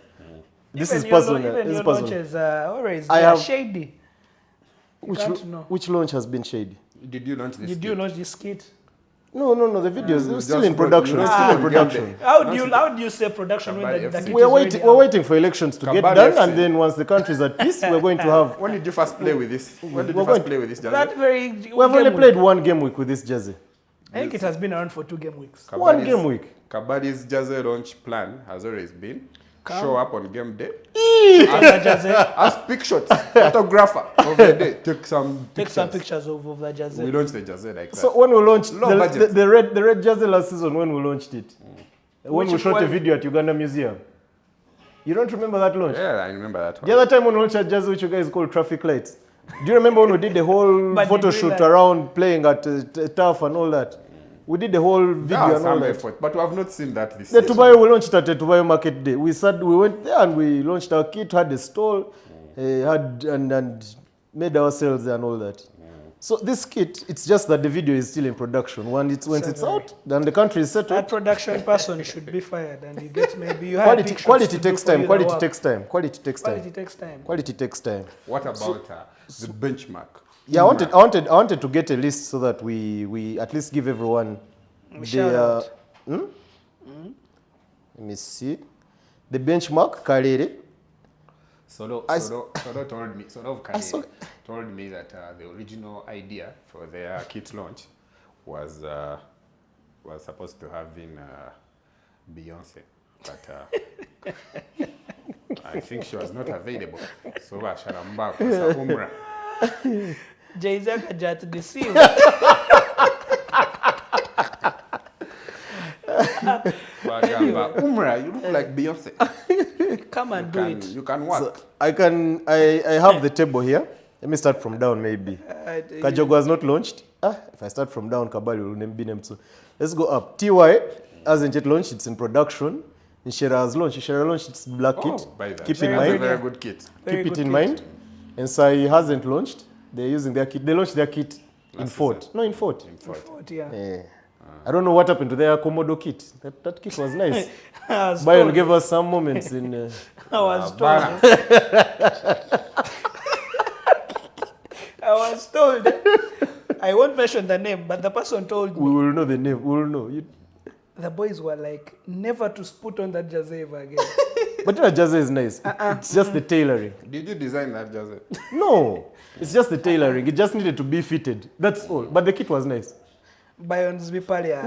this is personal. Even This your is personal. launches are always I they are have- shady. You can't know. Which launch has been shady? Did you launch this? Did you launch this kit? No. The videos it's still just in got- production. you It's know, still in ah, production. How do you say production when Kabali the FC. kit We're is waiting. already We're out? waiting for elections to get Kabali done, FC. and then once the country is at peace, we're going to have. When did you first play with this? When did We're you first going- play with this jersey? That very. We have only played one game week with this jersey. I think it has been around for 2 game weeks. One game week. Kabali's jersey launch plan has always been show up on game day, Take jersey, ask pic shots, photographer of the day, take some pictures of the jersey. We launched the jersey like that. So when we launched Low budget. the red jersey last season, when we launched it, when we Which shot a one? video at Uganda Museum, you don't remember that launch? Yeah, I remember that one. The other time when we launched a jersey, which you guys call traffic lights. Do you remember when we did the whole But photo did we shoot like- around playing at Turf and all that? We did the whole video That was and all some that. effort, but we have not seen that this The season. Tubayo, we launched it at the Tubayo Market Day. We went there and we launched our kit, had a stall, had and made ourselves and all that. So this kit, it's just that the video is still in production. Once it's out, then the country is settled. That production person should be fired, and you get maybe you have Quality takes time. Quality takes time. Quality takes time. Quality takes time. What about the benchmark? Yeah, I wanted to get a list so that we at least give everyone Shout out. Let me see. The benchmark, Karere. Solo told me, told me that the original idea for their kit launch was supposed to have been Beyonce, but I think she was not available. So Sharamba kwa Umra. Jay-Z akaja to deceive. Wagamba, Umra, you look like Beyonce. Come and do it. You can work. I have the table here. Let me start from down maybe. Kajogo has not launched. If I start from down, Kabali will be named soon. Let's go up. TY hasn't yet launched. It's in production. Nshera has launched. Nshera launched its black kit. By that. Keep in That's a mind. very good kit. Very Keep it good in kit. mind. And Sai hasn't launched. They're using their kit. They launched their kit in Last Fort. season. No, in Fort. Fort, yeah. Yeah. I don't know what happened to their Komodo kit. That kit was nice. I was Bayon told. gave us some moments in. I was told. Bana. I was told. I won't mention the name, but the person told me. We will know the name. We will know. The boys were like, never to put on that jersey ever again. But you know, jersey is nice. It's just the tailoring. Did you design that jersey? No, it's just the tailoring. It just needed to be fitted. That's all. But the kit was nice. Bayon's Bipalia.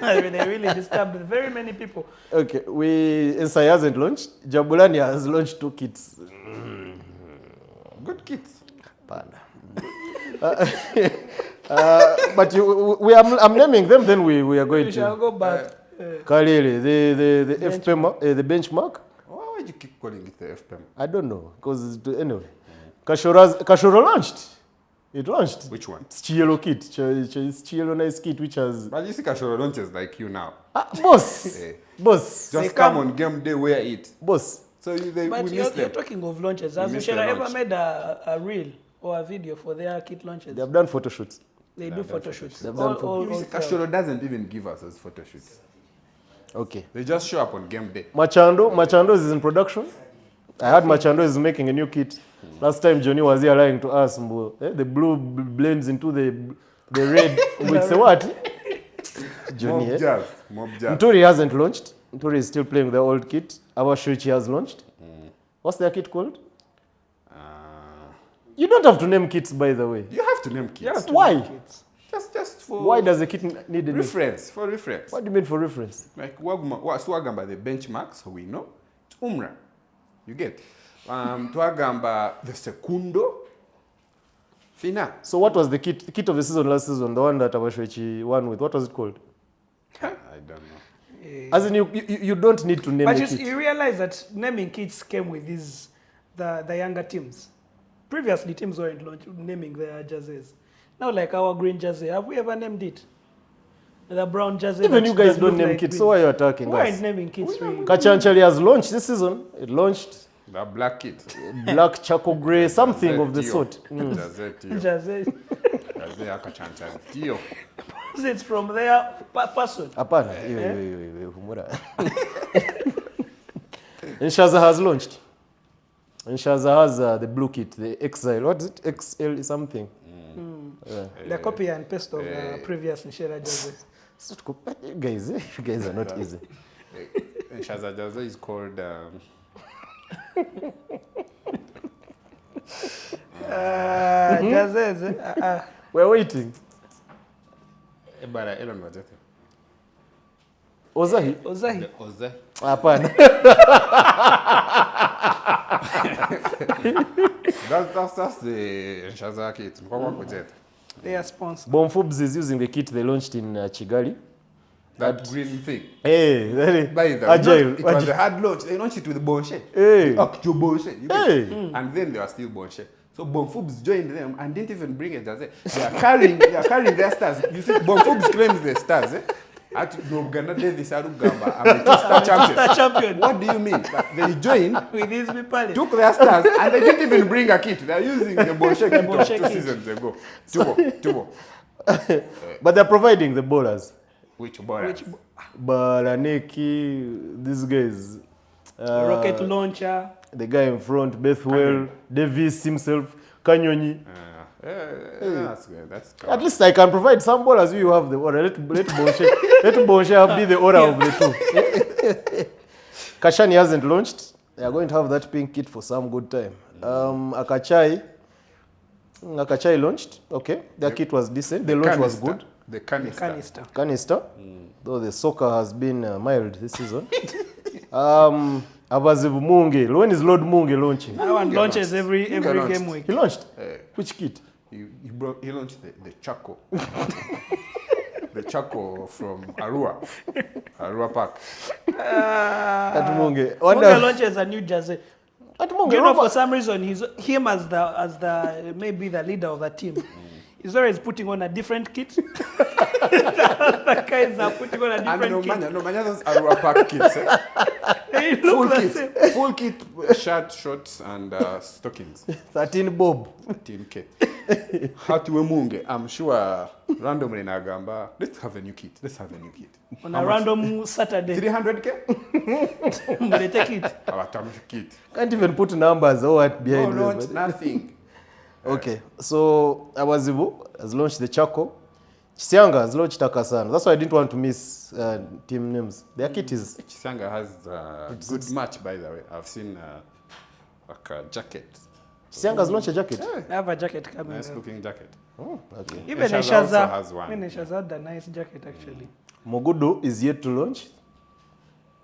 They really disturbed very many people. Okay, Nsai hasn't launched. Jabulani has launched 2 kits. Good kits. Panda. But I'm naming them. Then we are going We shall to go back. Kalele, the FPM, the benchmark. Why would you keep calling it the FPM? I don't know because anyway, Kashoro launched. It launched. Which one? It's Chielo kit. It's Chielo nice kit which has. But you see Kashoro launches like you now. Boss, Eh. boss, Just come on game day, wear it. boss. So we But miss you're them. talking of launches. Has miss Ushera the ever launch. made a reel or a video for their kit launches? They have done photo shoots. They do photo shoots. They've done photo- You see, Kashoro doesn't even give us those photo shoots. Okay. They just show up on game day. Machando is in production. I heard Machando is making a new kit. Last time Johnny was here lying to us, the blue blends into the red. It's a what? Johnny, Mob Jazz. Mob Jazz. Nturi hasn't launched. Nturi is still playing the old kit. Awashuichi has launched. What's their kit called? You don't have to name kits, by the way. You have to name kids. Yeah, to Why? make it. Just for Why does the kit need a name? reference? For reference. What do you mean for reference? Like Swagamba, the benchmark, so we know. It's Umra. You get. Twagamba, the Secundo. Fina. So what was the kit of the season last season? The one that Awashuichi won with. What was it called? I don't know. As in, you don't need to name But the you, kit. you realize that naming kits came with the younger teams. Previously, teams weren't naming their jerseys. Now, like our green jersey, have we ever named it? The brown jersey. Even that you guys doesn't don't look name like kits, green. so why are you attacking We aren't us? naming kits really. Kachanchali has launched this season. It launched The black kit. black, charcoal grey, something of the Tio. sort. Jazzy Tio. Jersey. Jazzy Akachanchari. Tio. It's from their person. Apana. Humura. Nshaza has launched. Nshaza has the blue kit, the Exile. What is it? XL something. The copy and paste of previous Nshera jerseys. It's not you guys are not easy. And Shaza Jazzy is called. Jerseys. We're waiting. Ebara Elon Wajete. Ozahi? Ozahi. Oze. Apana. That's the Shaza kit. They are sponsored. Bomfobs is using the kit they launched in Chigali. That green thing. Hey, very By the agile. it was a hard launch. They launched it with Bonshe. Hey. Actual Bonshe. You get? Hey. And then they were still Bonshe. So Bonfubs joined them and didn't even bring a jersey. They are carrying their stars. You see, Bonfubs claims their stars. At Uganda, Davis Arugamba, I'm the star champion. Star champion. What do you mean? But they joined, With these people. took their stars, and they didn't even bring a kit. They're using the Bonshe kit of Bonshe 2 kit. seasons ago. Tubo. But they're providing the bowlers. Which boy? Balaneki, these guys. Rocket launcher. The guy in front, Bethwell, Davis himself, Kanyonyi. That's good. That's good. At least I can provide some bowlers who you have the order. Let Bonshe be the order of the two. Kashani hasn't launched. They are going to have that pink kit for some good time. Akachai launched. Okay, their kit was decent. The launch was good. The canister. Canister, though the soccer has been mild this season. Abazibu Munge. When is Lord Munge launching? That one launches every launched. game week. He launched? Which kit? He launched the Chaco. The Chaco from Arua Park. Munge. Munge launches a new jersey. Munge, You know, for some reason, him as the maybe the leader of the team. He's always putting on a different kit. The guys are putting on a different kit. No, those are pack kits. They look the same. Full kit, shirt, shorts, and stockings. 13 bob. 13K. Hatiwe Munge, I'm sure randomly nagamba, let's have a new kit. On a random Saturday. 300K? They take it. Our time kit. Can't even put numbers or what behind No, them. nothing. Okay, so Awazibu has launched the Chaco. Chisianga has launched Takasana. That's why I didn't want to miss team names. Their kit is... Chisanga has a good match, by the way. I've seen like a jacket. Chisianga has launched a jacket? I have a jacket coming. Nice looking jacket. Oh, okay. Even Eshaza also has one. Eshaza had a nice jacket actually. Mogudu is yet to launch.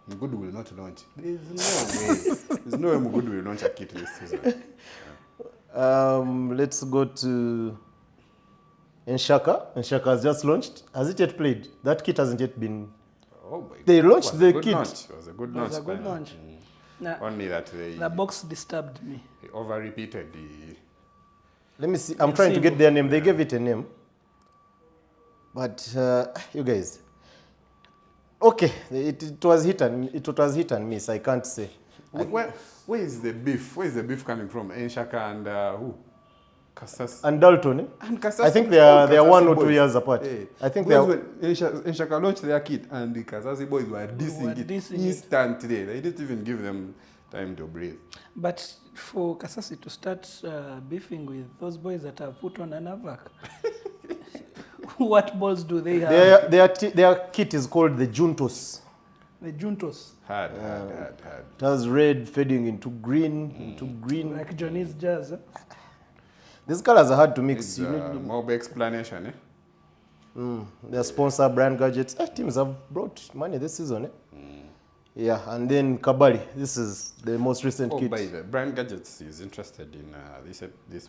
Mugudu will not launch. There's no way Mugudu will launch a kit this season. Let's go to Nshaka. Nshaka has just launched. Has it yet played? That kit hasn't yet been... Oh my They God. launched the kit. It was a good launch. It was a good launch. Nah, Only that they the box disturbed me. over-repeated the... Let me see. I'm trying to get their name. They gave it a name. But you guys... Okay, it was hit and miss. I can't say. Where is the beef? Where is the beef coming from? Nshaka and who? Kasas. And Dalton, eh? And Kasas. I think they are 1 or 2 boys. years apart. Hey. I think they are... Nshaka launched their kit and the Kasasi boys were dissing it instantly. They didn't even give them time to breathe. But for Kasasi to start beefing with those boys that have put on an AVAC, what balls do they have? Their kit is called the Juntos. The Juntos. Hard. It has red fading into green, Like Johnny's jazz. These colors are hard to mix. It's more explanation, eh? Their sponsor brand gadgets. Teams have brought money this season, eh? Yeah, and then Kabali. This is the most recent kit. By the way, Brand Gadgets is interested in this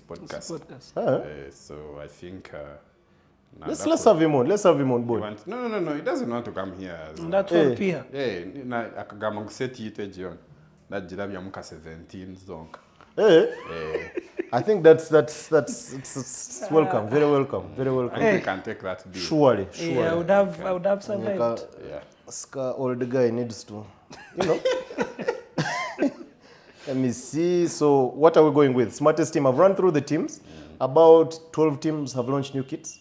podcast. So I think let's have him on. Let's have him on board. No. He doesn't want to come here. That's all Pia. Na akagamba nkuseti yite John. Najira bya muka 17 zonk. I think that's it's welcome. Very welcome. Very welcome. I think we can take that deal. Surely. Yeah, I would have survived. Yeah. Ska old guy needs to, Let me see. So what are we going with? Smartest team. I've run through the teams. About 12 teams have launched new kits.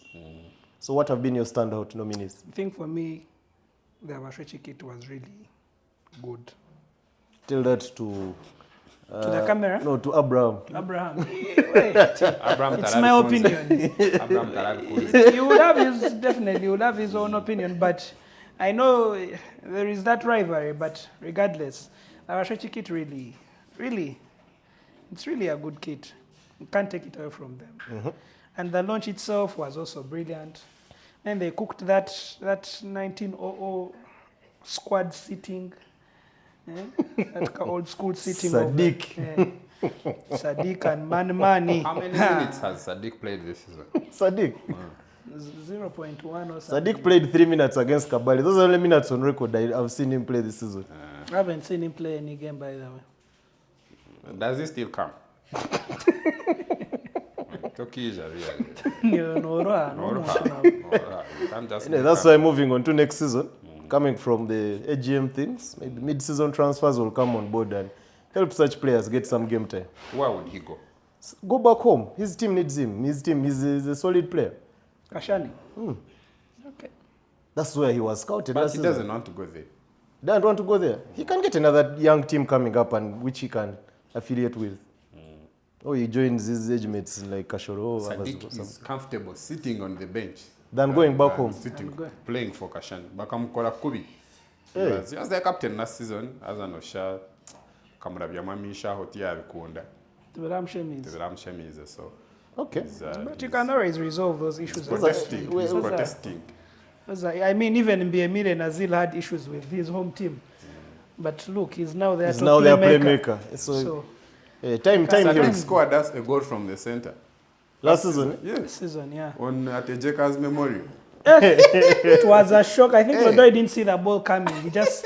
So what have been your standout nominees? I think for me, the Abashwechi kit was really good. Tell that to the camera? No, to Abraham. Abraham. Abraham It's my opinion. Abraham Karad He would have his own opinion, but I know there is that rivalry, but regardless, the Abashwechi kit really, it's really a good kit. You can't take it away from them. And the launch itself was also brilliant. And they cooked that 1900 squad sitting, that old school sitting. Sadiq. Sadiq and Mani. How many minutes has Sadiq played this season? Sadiq. 0.1 or something. Sadiq played 3 minutes against Kabali. Those are the only minutes on record I've seen him play this season. I haven't seen him play any game, by the way. Does he still come? You can't just That's why moving on to next season, coming from the AGM things, maybe mid-season transfers will come on board and help such players get some game time. Where would he go? Go back home. His team needs him. He's a solid player. Kashani. Okay. That's where he was scouted. But he doesn't want to go there. Doesn't want to go there. He can get another young team coming up and which he can affiliate with. Or he joins his age mates like Kashoro. Sadiq is comfortable sitting on the bench than going back home. Sitting, playing for Kashan. Bakamukola Kubi. He was the captain last season. As an Osha, Kamurabia Mamisha, Hotia Kunda. The Ram Shemis. So. Okay. But you can always resolve those issues. He's protesting. I mean, even in Emile Nazil had issues with his home team. But look, he's now their playmaker. So time Sadiq scored us a goal from the center. Last season? Yes. Season, yeah. On Atejeka's memorial. It was a shock. I think Lodoy didn't see the ball coming. He just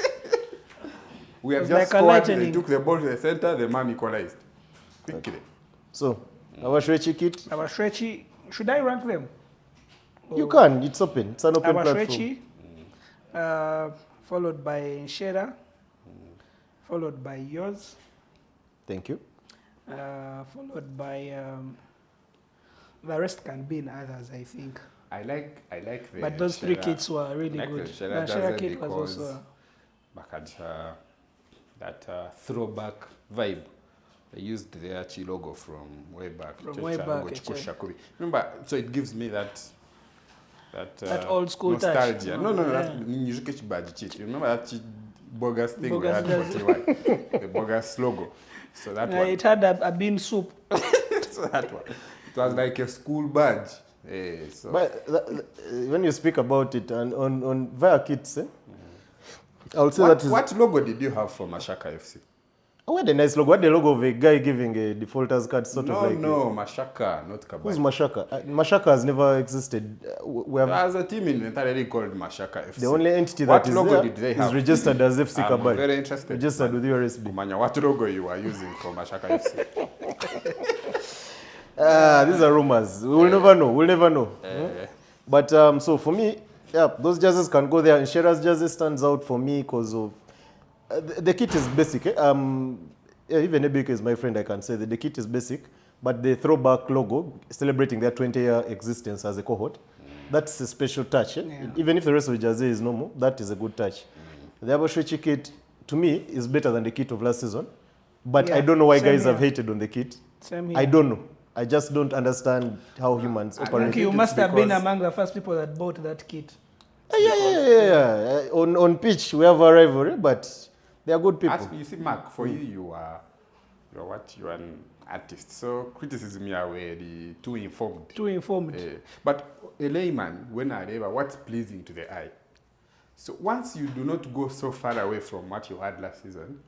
We have It's just like a scored. They lightning. took the ball to the center. The man equalized quickly. So, our Shrechi kit, Abashrechi, should I rank them? you can. It's open. It's an open platform. Abashrechi, followed by Nshera, followed by yours, Thank you. followed by the rest can be in others, I think. I like the. But those three Nshera- kits were really like good. the Nshera Nshera jersey kit was because also. Bakadja, that throwback vibe. They used the Achi logo from way back. From Checha way back, logo, Checha. Chiko Shakubi. Remember, so it gives me that Old school touch. nostalgia. No, Yeah. that's Nijuke Chibaji Chit. You remember that bogus thing we Bogus had jersey. for TY? The bogus logo. So that one. It had a bean soup. So that one. It was like a school badge. So But when you speak about it and on via kits, I would say that is. what logo did you have for Mashaka FC? Oh, what a nice logo. What the logo of a guy giving a defaulter's card, sort of like. No, Mashaka, not Who's Kabali. Mashaka? Mashaka has never existed. We have There's a team entirely called Mashaka FC. the only entity What that is logo there did they is have? registered as FC I'm Kabali. very interested. Registered with URSB. Kumanya, what logo you are using for Mashaka FC? These are rumors. We'll never know. We'll never know. But so for me, yeah, those jerseys can go there. And Shera's jersey stands out for me because of the kit is basic. Yeah, even Ebike is my friend. I can say that the kit is basic, but the throwback logo celebrating their 20-year existence as a cohort, that's a special touch. Yeah. Even if the rest of the jersey is normal, that is a good touch. The Abashrechi kit, to me, is better than the kit of last season. But Yeah, I don't know why same guys have here. hated on the kit. Same here. I don't know. I just don't understand how humans I operate. think you it's must have been because- among the first people that bought that kit. Yeah. On pitch, we have a rivalry, but they are good people. You see, Mark, for you are what? You are an artist. So criticism you are very too informed. Too informed. But a layman, when I labor, what's pleasing to the eye? So once you do not go so far away from what you had last season,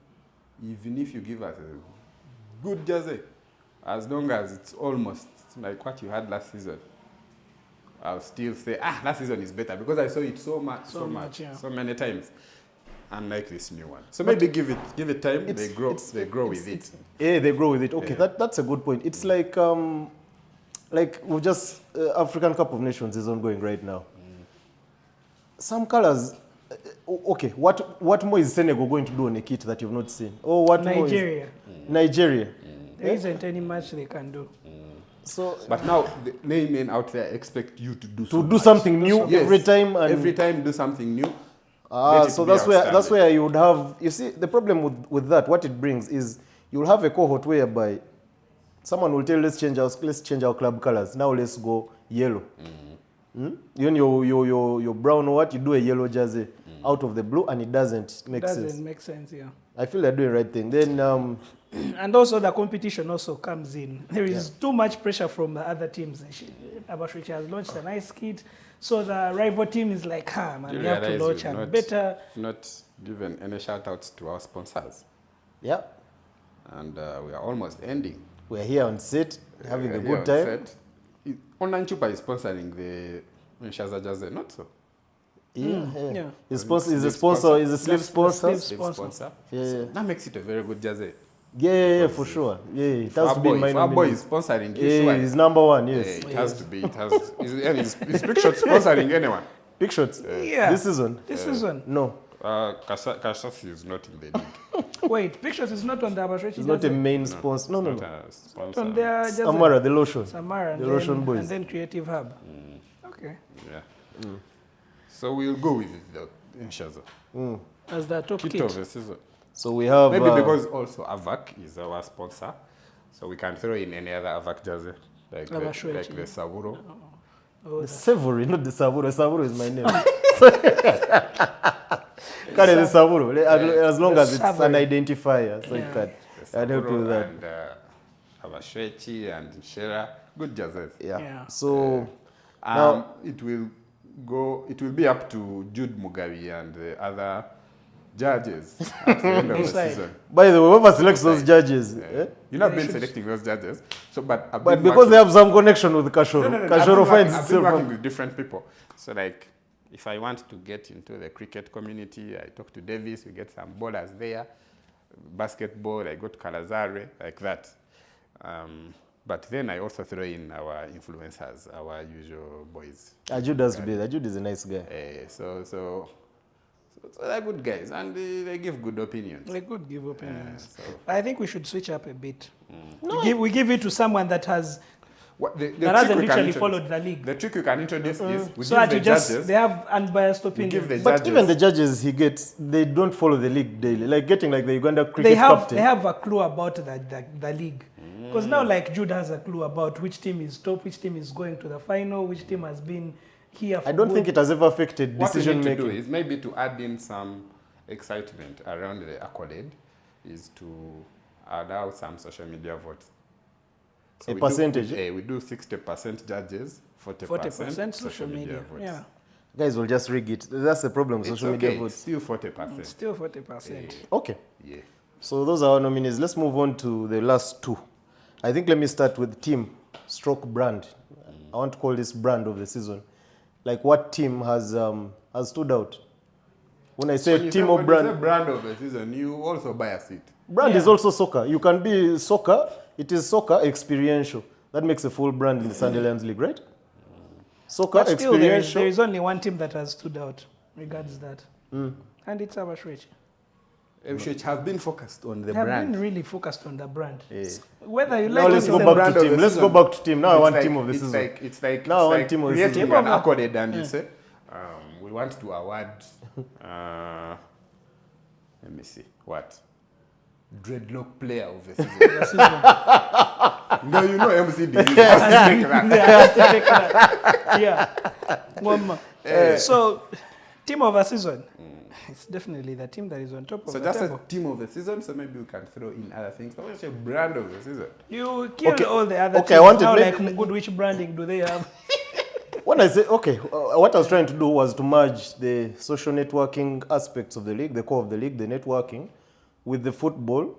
even if you give us a good jersey, as long as it's almost like what you had last season, I'll still say, last season is better because I saw it so much, yeah. so many times. Unlike this new one. So maybe give it time, they grow with it. Yeah, they grow with it. Okay, that's a good point. It's like we just African Cup of Nations is ongoing right now. Some colors. Okay, what more is Senegal going to do on a kit that you've not seen? Or what Nigeria. more is Nigeria? There isn't any match they can do. So But now the laymen out there expect you to do to do something new Yes. every time and every time do something new. Let it so be that's outstanding. where you would have, you see, the problem with that, what it brings is you'll have a cohort whereby someone will tell you, let's change our club colors. Now let's go yellow. Even your brown or what, you do a yellow jersey out of the blue and it doesn't make sense. Doesn't make sense, yeah. I feel they're doing the right thing. Then And also the competition also comes in. There is too much pressure from the other teams. Abashrechi has launched a nice kit, so the rival team is like, man, You we have to realize launch we've a better. not given any shout outs to our sponsors. yeah, And we are almost ending. we're here on set, having a Here good on time. set. Online Chupa is sponsoring the Shaza Jaze, not so. Yeah. He's a Sleeve sponsor, he's a sleeve That's the sponsor. sleeve Sleeve Sponsor. sponsor. Yeah, So yeah. that makes it a very good jersey. Yeah, for sure. Yeah, it has to be in my If our boy nominee. is sponsoring you, Yeah, sure. he's number one, Yeah, yes. it has to be. It has. Is Big Shot sponsoring anyone? Big shots. Yeah. This season? This season. No. Kashasi is not in the league. Wait, Pictures is not on the Abashrechi. He's not a jersey. main sponsor. No. Not a sponsor. on their jersey. Amara, the lotion. Samara and The Russian then, boys. and then Creative Hub. Okay. Yeah. So we'll go with it though, in Shaza. As the top Kit kit. of the season. So we have. Maybe because also Avac is our sponsor, so we can throw in any other Avac jersey, like Abashrechi. the Saburo. Oh, the Savory, not the Savuro. Savuro is my name. Carry the Savuro. As long as it's an Savory. identifier. So it can. The I'd help you with Saburo that. and Abashrechi and Shera, good jerseys. Yeah. Yeah. So. It will be up to Jude Mugabe and the other judges at the end of the Inside. season. By the way, whoever selects those judges, You know, I've been selecting those judges, so but I've but been because working- they have some connection with Kashoro, No, Kashoro finds I've been itself. working with different people. So like, if I want to get into the cricket community, I talk to Davis, we get some bowlers there. basketball, I go to Kalazare, like that. But then I also throw in our influencers, our usual boys. Jude has to be there. Jude is a nice guy. So they're good guys, and they give good opinions. They could give opinions. So I think we should switch up a bit. We give it to someone that has what the that hasn't literally followed the league. The trick you can introduce is we So give that the you just judges. they have unbiased give opinions. the But judges. even the judges he gets, they don't follow the league daily. Like getting like the Uganda cricket They captain. have a clue about the league. Because now like Jude has a clue about which team is top, which team is going to the final, which team has been here for I don't good. think it has ever affected What we decision need to do making. is maybe to add in some excitement around the accolade is to allow some social media votes. A we percentage? We do 60% judges, 40%, 40% social media. votes. Yeah. Guys will just rig it. That's the problem with It's social okay. media It's votes. still 40%. Still 40%. Okay. Yeah. So those are our nominees. Let's move on to the last two. I think let me start with team stroke brand. I want to call this brand of the season. Like what team has stood out? When I say team or when brand, you say brand of the season, you also buy a seat. brand is also soccer. You can be soccer. It is soccer experiential. That makes a full brand in the Sunderland's league, right? Soccer But still, there experiential. is only one team that has stood out regards that. And it's Abashwech. Which have been focused on the They have brand. been really focused on the brand. Whether you Now like let's it go or back not. brand to of team. the Let's go season. back to team. Now I It's want like- team of the it's season. It's like Now I want like team of the creating season. an accolade and you say, we want to award, let me see, what? Dreadlock player of the season. The season. No, you know MCD. You have to take that. They have to take that. Yeah. One more. So, team of the season. It's definitely the team that is on top of So the that's table. a team of the season, so maybe we can throw in other things. But what's your brand of the season? You kill Okay. all the other Okay, I teams. wanted Now, maybe- like, good, which branding do they have? When I say, okay, what I was trying to do was to merge the social networking aspects of the league, the core of the league, the networking, with the football,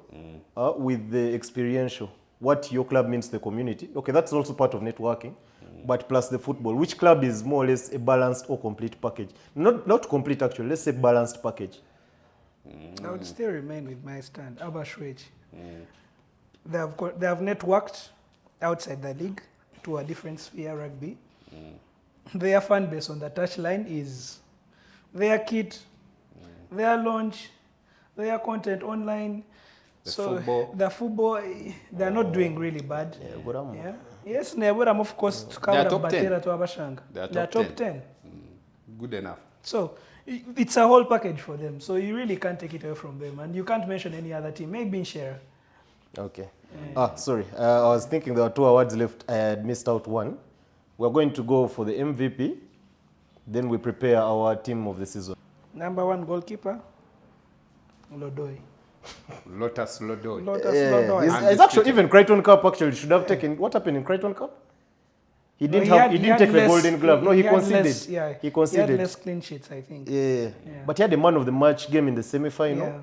with the experiential. What your club means to the community. Okay, that's also part of networking, but plus the football. Which club is more or less a balanced or complete package? Not complete, actually. Let's say balanced package. I would still remain with my stand. Abashwech. They have networked outside the league to a different sphere rugby. Their fan base on the touchline is their kit, their launch, their content online. The football, they're not doing really bad. Yeah. Yes, Neburam, of course, to They are cover top 10. Batera to Abashanga. They are top 10. Good enough. So it's a whole package for them. So you really can't take it away from them. And you can't mention any other team. Maybe Share. Okay. Sorry. I was thinking there were 2 awards left. I had missed out one. We're going to go for the MVP. Then we prepare our team of the season. Number 1 goalkeeper, Lodoi. Lotus Lodo. Lotus Lodoi. It's actually even Crichton Cup actually should have taken. What happened in Crichton Cup? He didn't he didn't take the golden glove. No, he conceded. Less, yeah, He conceded. He had less clean sheets, I think. Yeah. But he had a man of the match game in the semi-final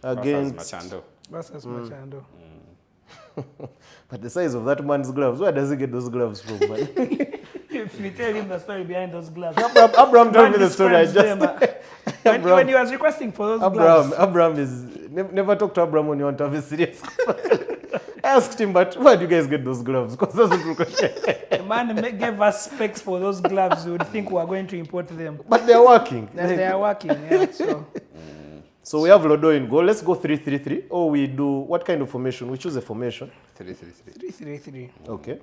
against. Machando. Versus Machando. But the size of that man's gloves, where does he get those gloves from? Man? If you tell him the story behind those gloves. Abraham told me Man the story. I describes just them, when he was requesting for those gloves. Abraham is never talk to Abraham when you want to have a serious. I asked him, but where do you guys get those gloves? Because that's a good question. The man gave us specs for those gloves. You would think we are going to import them. But they are working. They are working, yeah. So we have Lodo in goal. Let's go 3-3-3. Or we do what kind of formation? We choose a formation. 3-3-3. 3-3-3. Okay.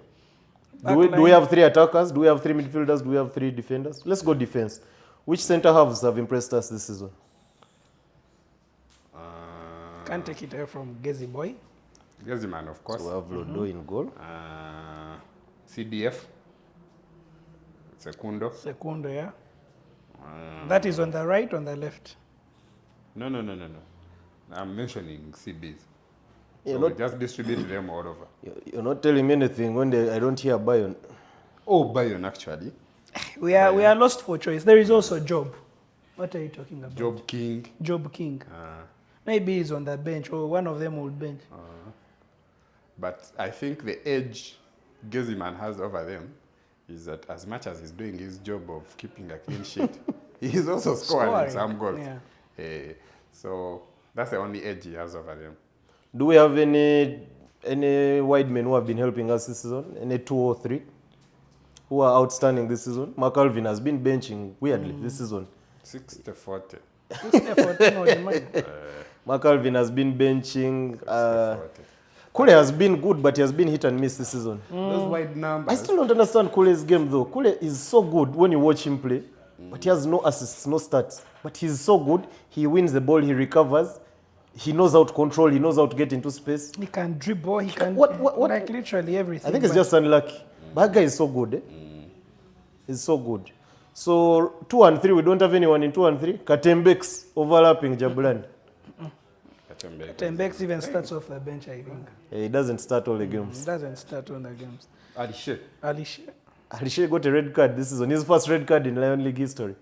Do we have 3 attackers? Do we have 3 midfielders? Do we have 3 defenders? Let's go defense. Which centre halves have impressed us this season? Can't take it away from Gezi Boy. Geziman, of course. So we have Lodo in goal. CDF. Secundo, yeah. That is on the right, on the left. No. I'm mentioning CBs. You're So we not- just distribute them all over. You're not telling me anything when I don't hear Bayern. Oh, Bayern, actually. We are lost for choice. There is also Job. What are you talking about? Job King. Job King. Maybe he's on the bench, or one of them will bench. But I think the edge Geziman has over them is that as much as he's doing his job of keeping a clean sheet, he's also scoring some goals. Yeah. So That's the only edge he has over them. Do we have any wide men who have been helping us this season? Any 2 or 3 who are outstanding this season? Mark Alvin has been benching weirdly this season. 60-40. Who's there for Tino the money? Mark Alvin has been benching. 60-40. Kule has been good, but he has been hit and miss this season. Those wide numbers. I still don't understand Kule's game though. Kule is so good when you watch him play, but he has no assists, no stats. But he's so good. He wins the ball, he recovers. He knows how to control, he knows how to get into space. He can dribble, he can What- like literally everything. I think it's but just unlucky. But that guy is so good. Eh? He's so good. So 2 and 3, we don't have anyone in 2 and 3. Katembex overlapping Jabulani. Tembex even starts off the bench, I think. He doesn't start all the He games. doesn't start on the games. Alishe. Alicia. Alishe got a red card this season. His first red card in Lion League history.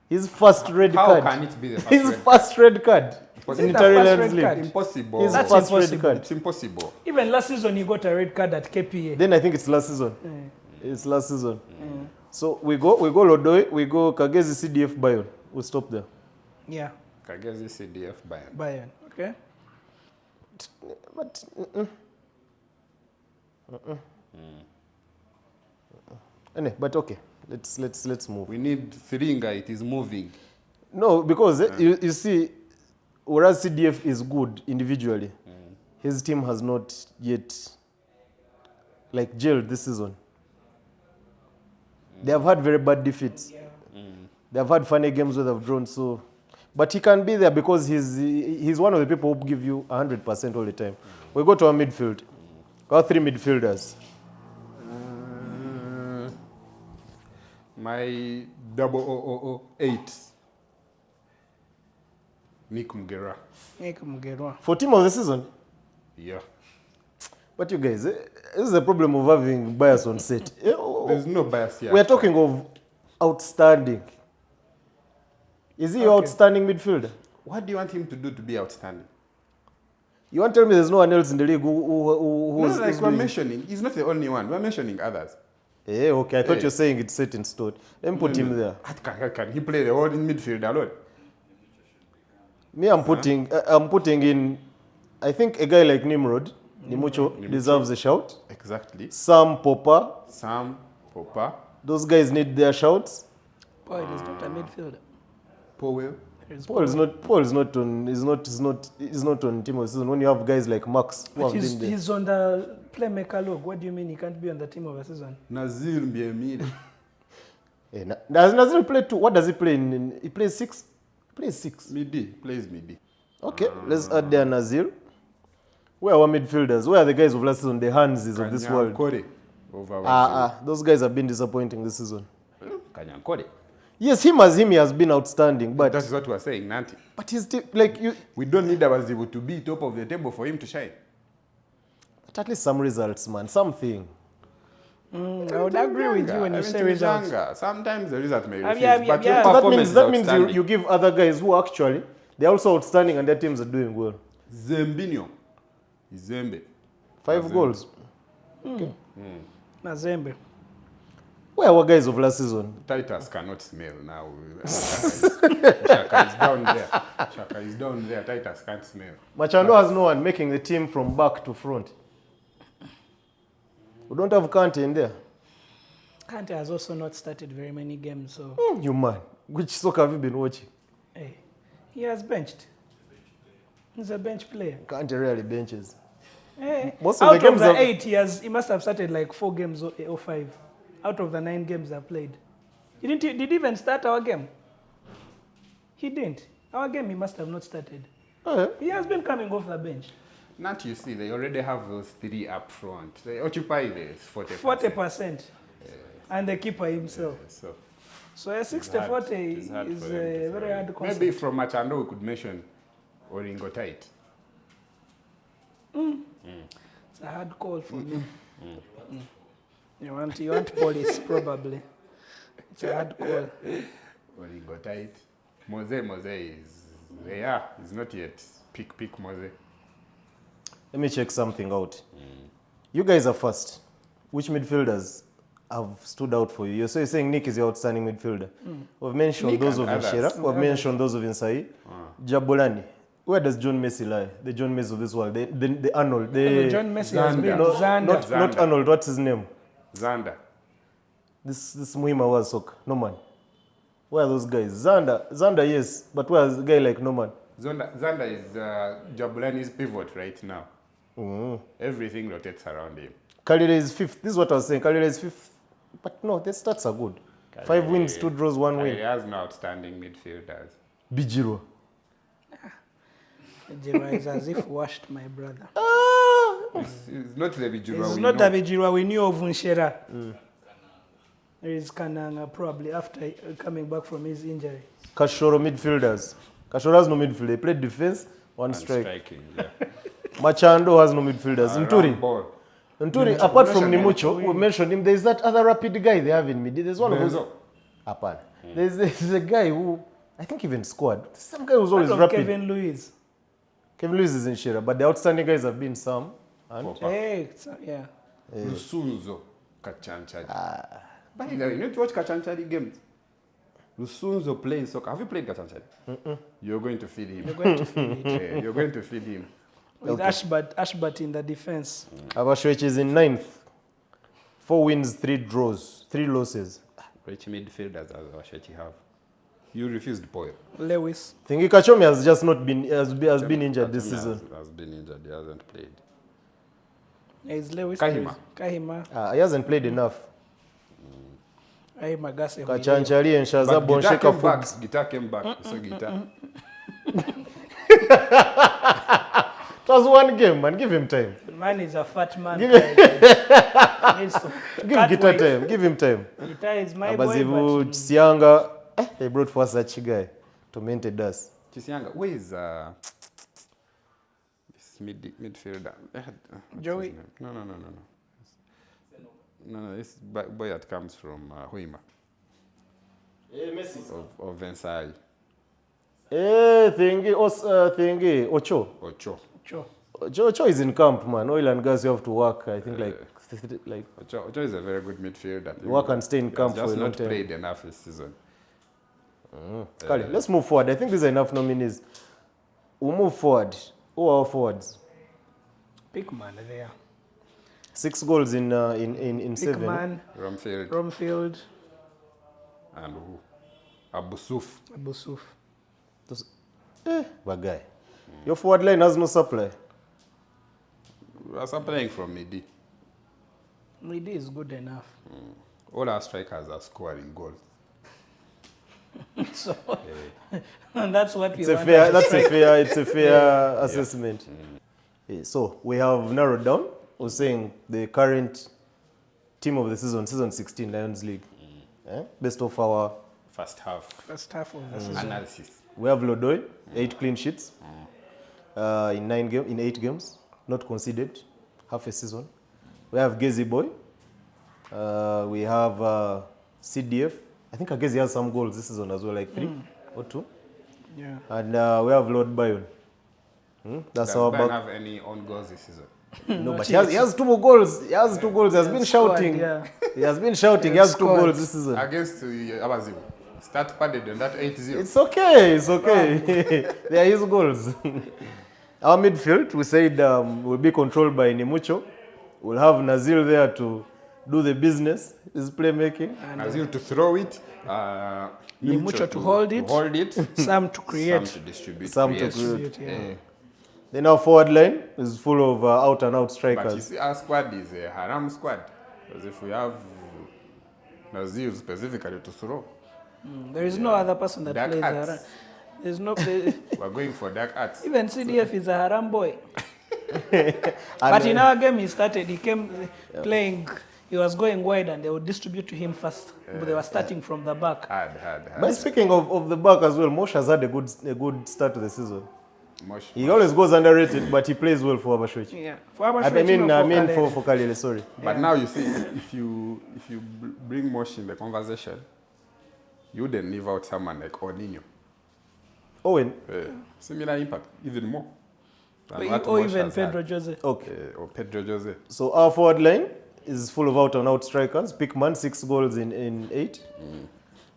His first red How card. can it be the first His red first red card Was in it the Italian first Lions red League. card? Impossible. His That's first red impossible. card. It's impossible. Even last season, he got a red card at KPA. Then I think it's last season. It's last season. So we go Lodoi, we go Kagezi CDF Bayern. We'll stop there. Yeah, Kagezi CDF Bayern. Bayern. Okay. But but okay. Let's move. We need Thiringa. It is moving. No, because you see, whereas CDF is good individually, his team has not yet like gelled this season. They have had very bad defeats. They have had funny games where they've drawn. So, but he can be there because he's one of the people who give you 100% all the time. We go to our midfield. Our 3 midfielders. My 0008. Nick Mugera. Nick Mugerwa. For team of the season. Yeah. But you guys, this is the problem of having bias on set. There's no bias here. We are talking of outstanding. Is he your outstanding midfielder? What do you want him to do to be outstanding? You want to tell me there's no one else in the league who No, is like we're doing- mentioning. He's not the only one. We're mentioning others. Okay, I thought Hey. you're saying it's set in stone. Let me put him there. Can he play the whole in midfield alone? Me, I'm putting in, I think a guy like Nimrod, Nimucho, deserves a shout. Exactly. Sam Popper, Sam, Popa, those guys need their shouts. Paul is not a midfielder. Powell. Paul is not on team of the season when you have guys like Max who But have been there. he's on the playmaker log. What do you mean he can't be on the team of the season? Nazir Mbiemire. Does Nazir play 2? What does he play in? He plays 6? He plays 6. Midi. Plays Midi. Okay, let's add there Nazir. Where are our midfielders? Where are the guys of last season? The Hanses of this world. Kanyankore. Over Those guys have been disappointing this season. Kanyankore. Yes, he has been outstanding, but That is what we're saying, Nanti. he's still like you. We don't need Abazibu to be top of the table for him to shine. But at least some results, man. Something. I would agree with you when you say results. Sometimes the result may Yeah, refuse, yeah, but yeah. your So performance That is means outstanding. you give other guys who actually they're also outstanding and their teams are doing well. Zembinho. Zembe. 5 goals. Nazembe. Where are our guys of last season? Titus cannot smell now. Shaka is down there. Shaka is down there. Titus can't smell. Machando has no one making the team from back to front. We don't have Kante in there. Kante has also not started very many games, so You man. Which soccer have you been watching? hey, he has benched. He's a bench player. Kante rarely benches. Hey, Most of out the games of the have- 8, he must have started like 4 games or 5. Out of the 9 games I played, did he even start our game? He didn't. Our game he must have not started. He has been coming off the bench. Not you see, they already have those 3 up front. They occupy the 40%. 40%. And the keeper himself. So a 60-40 it's hard is for them a to very say. hard concept. Maybe from Machando we could mention Oringo Tight. It's a hard call for me. You want police probably. It's a hard call. Oringo Tight. Mose is there. He's not yet. Pick Mose. Let me check something out. You guys are first. Which midfielders have stood out for you? So you're saying Nick is your outstanding midfielder. We've mentioned Nick those and of others. Inshera. We've mentioned those of Insai. Jabulani. Where does John Messi lie? The John Messi of this world. The Arnold. No, John Messi has Xander. been No, Xander. not Arnold. What's his name? Zander. This Muhima was soccer. No man. Where are those guys? Zander, yes. But where is a guy like Norman? Zander is Jabulani's pivot right now. Everything rotates around him. Kalile is fifth. This is what I was saying. Kalile is fifth. But no, the stats are good. 5 wins, 2 draws, 1 win. He has no outstanding midfielders. Bijiro. Bijirwa is as if washed my brother. It's not the Bijirwa It's we not know. the Bijirwa we knew of Unshera. There is Kananga probably after coming back from his injury. Kashoro midfielders. Kashoro has no midfield. They play defense, one And strike. striking, yeah. Machando has no midfielders. Nturi. Ball. Nturi, apart from mentioned Nimucho, we mentioned him. There's that other rapid guy they have in mid. There's one of those. Benzo. Apart. There's a guy who I think even scored. Some guy who's always Part of rapid. Kevin Lewis. Kevin Lewis is in Shira, but the outstanding guys have been Sam and Popa. Hey, yeah. Lusunzo Kachanchari. By the way, you need to watch Kachanchari games. Lusunzo plays soccer. Have you played Kachanchari? You're going to feed him. You're going to feel it. Yeah, you're going to feed him. With Ashbat in the defense. Abashwech is in 9th. 4 wins, 3 draws, 3 losses. Which midfielders does Washechi have? You refused Boyle. Lewis. Thingy Kachomi has just not been has been injured this season. Has been injured. He hasn't played. Is Lewis. Kahima. Kahima. He hasn't played enough. Kahima Gase. Kachanchari and Shaza But Guitar Bonsheka came Fuchs. back. Guitar came back. So Guitar. It was 1 game, man. Give him time. Man is a fat man. Give Needs to Give cut Guitar weight. time. Give him time. Guitar is my boy, Abazivu, but Sianga. They brought for such a guy. Tormented us. Chisianga. Where is this midfielder? What's Joey? his name? No. No, this boy that comes from Huima. Of Versailles. Thingy, Ocho. Ocho. sure. Ocho is in camp, man. Oil and gas, you have to work. I think like Ocho is a very good midfielder. work and stay in camp He for has a just long not time. played enough this season. Kali, let's move forward. I think these are enough nominees. We'll move forward. Who are our forwards? Big man there. 6 goals in Big 7. man, Romfield Romfield, and who? Abusuf. Abusuf. Bagay. Your forward line has no supply. We are supplying from Midi. Midi is good enough. All our strikers are scoring goals. So, and that's what we It's a want. fair assessment. Yeah, so we have narrowed down. We're saying the current team of the season 16 Lions League. Best of our First half First half of the season. analysis. we have Lodoy, 8 clean sheets in 8 games, not conceded, half a season. We have Gezi Boy. We have CDF. I think Gezi has some goals this season as well, like 3 or 2. Yeah. And we have Lord Byron. That's Does our Bayern back. have any own goals this season? No, Not but yet. he has 2 more goals. He has 2 goals. He has been scored, shouting. yeah. He has been shouting. He He has has 2 goals scored. this season. Against Abazimu. Start padded on that 8-0. It's okay. It's okay. They are his goals. Our midfield, we said, will be controlled by Nimucho. We'll have Nazil there to do the business, his playmaking. Nazil to throw it. Nimucho to hold it. Some to create. Some to distribute. Some to create. create. Yeah. Then our forward line is full of out-and-out But you strikers. see, our squad is a haram squad. Because if we have Nazil specifically to throw, There is no other person that Dark plays arts. Haram. There's no. we're going for dark arts. Even CDF is a Haram boy. But in our game, he came playing. He was going wide, and they would distribute to him first. But they were starting from the back. Hard. But speaking of the back as well, Mosh has had a good start to the season. Much. He always goes underrated, but he plays well for Abashwech. Yeah. I mean for Kalele, sorry. But now you see, if you bring Mosh in the conversation, you wouldn't leave out someone like Oninho. Owen, Similar impact, even more. than Or what Mosh even has had. Pedro Jose. okay. Or Pedro Jose. So our forward line is full of out-and-out strikers. Pickman, 6 goals in 8.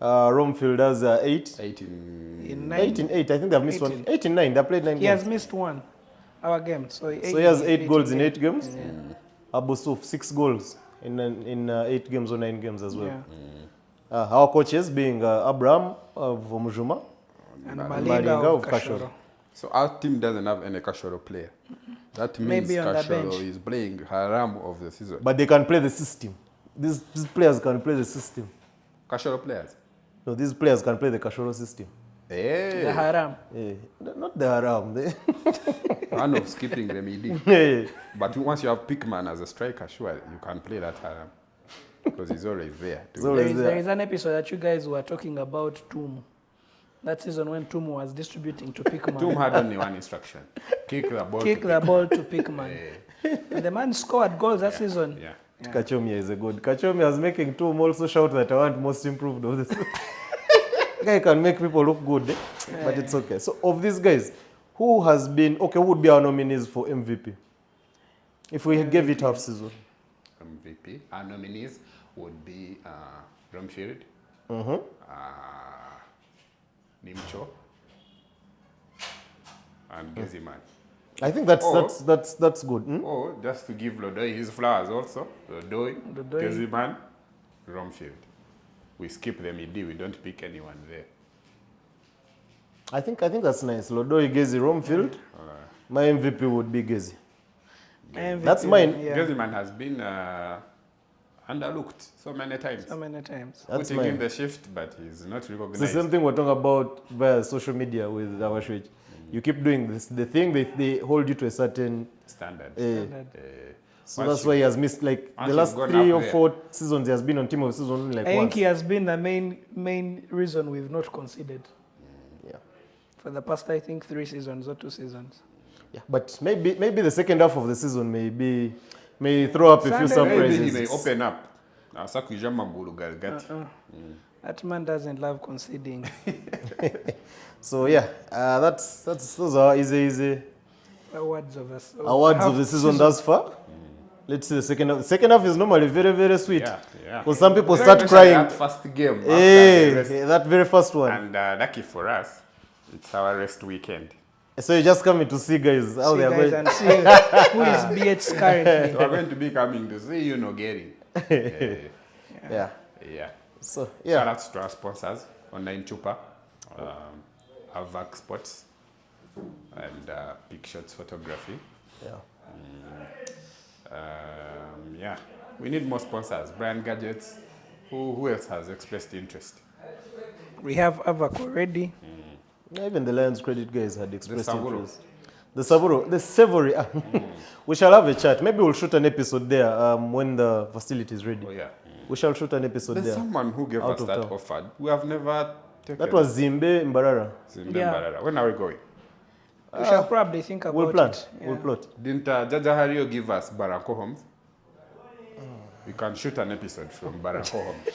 Romefield has 8. 8 in... In 8 in 8. I think they've missed 1. 8 in 9. They played 9 He games. has missed one, our game. So So he has 8 goals in 8 games. Abusuf 6 goals in 8 games or 9 games as well. Yeah. Our coaches being Abraham of Mujuma And and Malinga of Kashoro. So our team doesn't have any Kashoro player. That means Maybe on the Kashoro bench. is playing Haram of the season. But they can play the system. These players can play the system. Kashoro players. No, these players can play the Kashoro system. Hey. The Haram. Not the Haram. One of skipping Remedy. Yeah. But once you have Pickman as a striker, sure, you can play that Haram. Because he's always there. He's always There there. is an episode that you guys were talking about Tumu. That season when Tumu was distributing to Pickman. Doom had only one instruction. Kick the ball. Kick to the Pickman. ball to Pickman. And the man scored goals that season. Yeah. Kachomia is a good. Kachomia is making Tom also shout that I want most improved of this. Guy can make people look good, but it's okay. So of these guys, who would be our nominees for MVP? If we gave it half season. MVP. Our nominees would be Rumfield, Nimcho, and Geziman. I think that's good. Or just to give Lodoi his flowers also. Lodoi, Geziman, Rumfield. We skip the midi, we don't pick anyone there. I think that's nice. Lodoi, Gezi, Romefield. My MVP would be Gezi. MVP, That's mine. Yeah. Geziman has been underlooked so many times. So many times. That's Putting in mine. the shift, but he's not It's the recognized. same thing we're talking about via social media with our switch. You keep doing this. The thing they hold you to a certain. Standard. So Once that's why he has missed like once the last you've gone 3 up or there. 4 seasons. He has been on team of the season only like I think once. he has been the main reason we've not conceded. Yeah. For the past, I think, 3 seasons or 2 seasons. Yeah, but maybe the second half of the season may throw up a few Sunday, Maybe surprises. he may open up. Asakujama Mbulu Galgati. That man doesn't love conceding. So yeah, those are easy Awards of us. awards of the season thus far. Let's see the second half. The second half is normally very, very sweet. Yeah. Because some people Especially start crying. That first game. After the rest. That very first one. And lucky for us, it's our rest weekend. So you're just coming to see guys how See they are guys going. and see who is BH currently. So we're going to be coming to see you Nogeri. Yeah. Yeah. So Shout yeah. out to our sponsors, Online Chupa, Avac Sports, and Big Shots Photography. Yeah. Yeah, we need more sponsors. Brand Gadgets. Who else has expressed interest? We have Avac already. Yeah, even the Lions credit guys had expressed Savuro. interest. The Savory. We shall have a chat. Maybe we'll shoot an episode there when the facility is ready. Oh yeah. We shall shoot an episode There's there. someone who gave Out us of that town. offer. We have never taken. That was Zimbe Mbarara. Zimbe Yeah. Mbarara. When are we going? We shall probably think about We'll plan. it. We'll plot. Didn't Jaja Hario give us Barako Homes? We can shoot an episode from Barako Homes.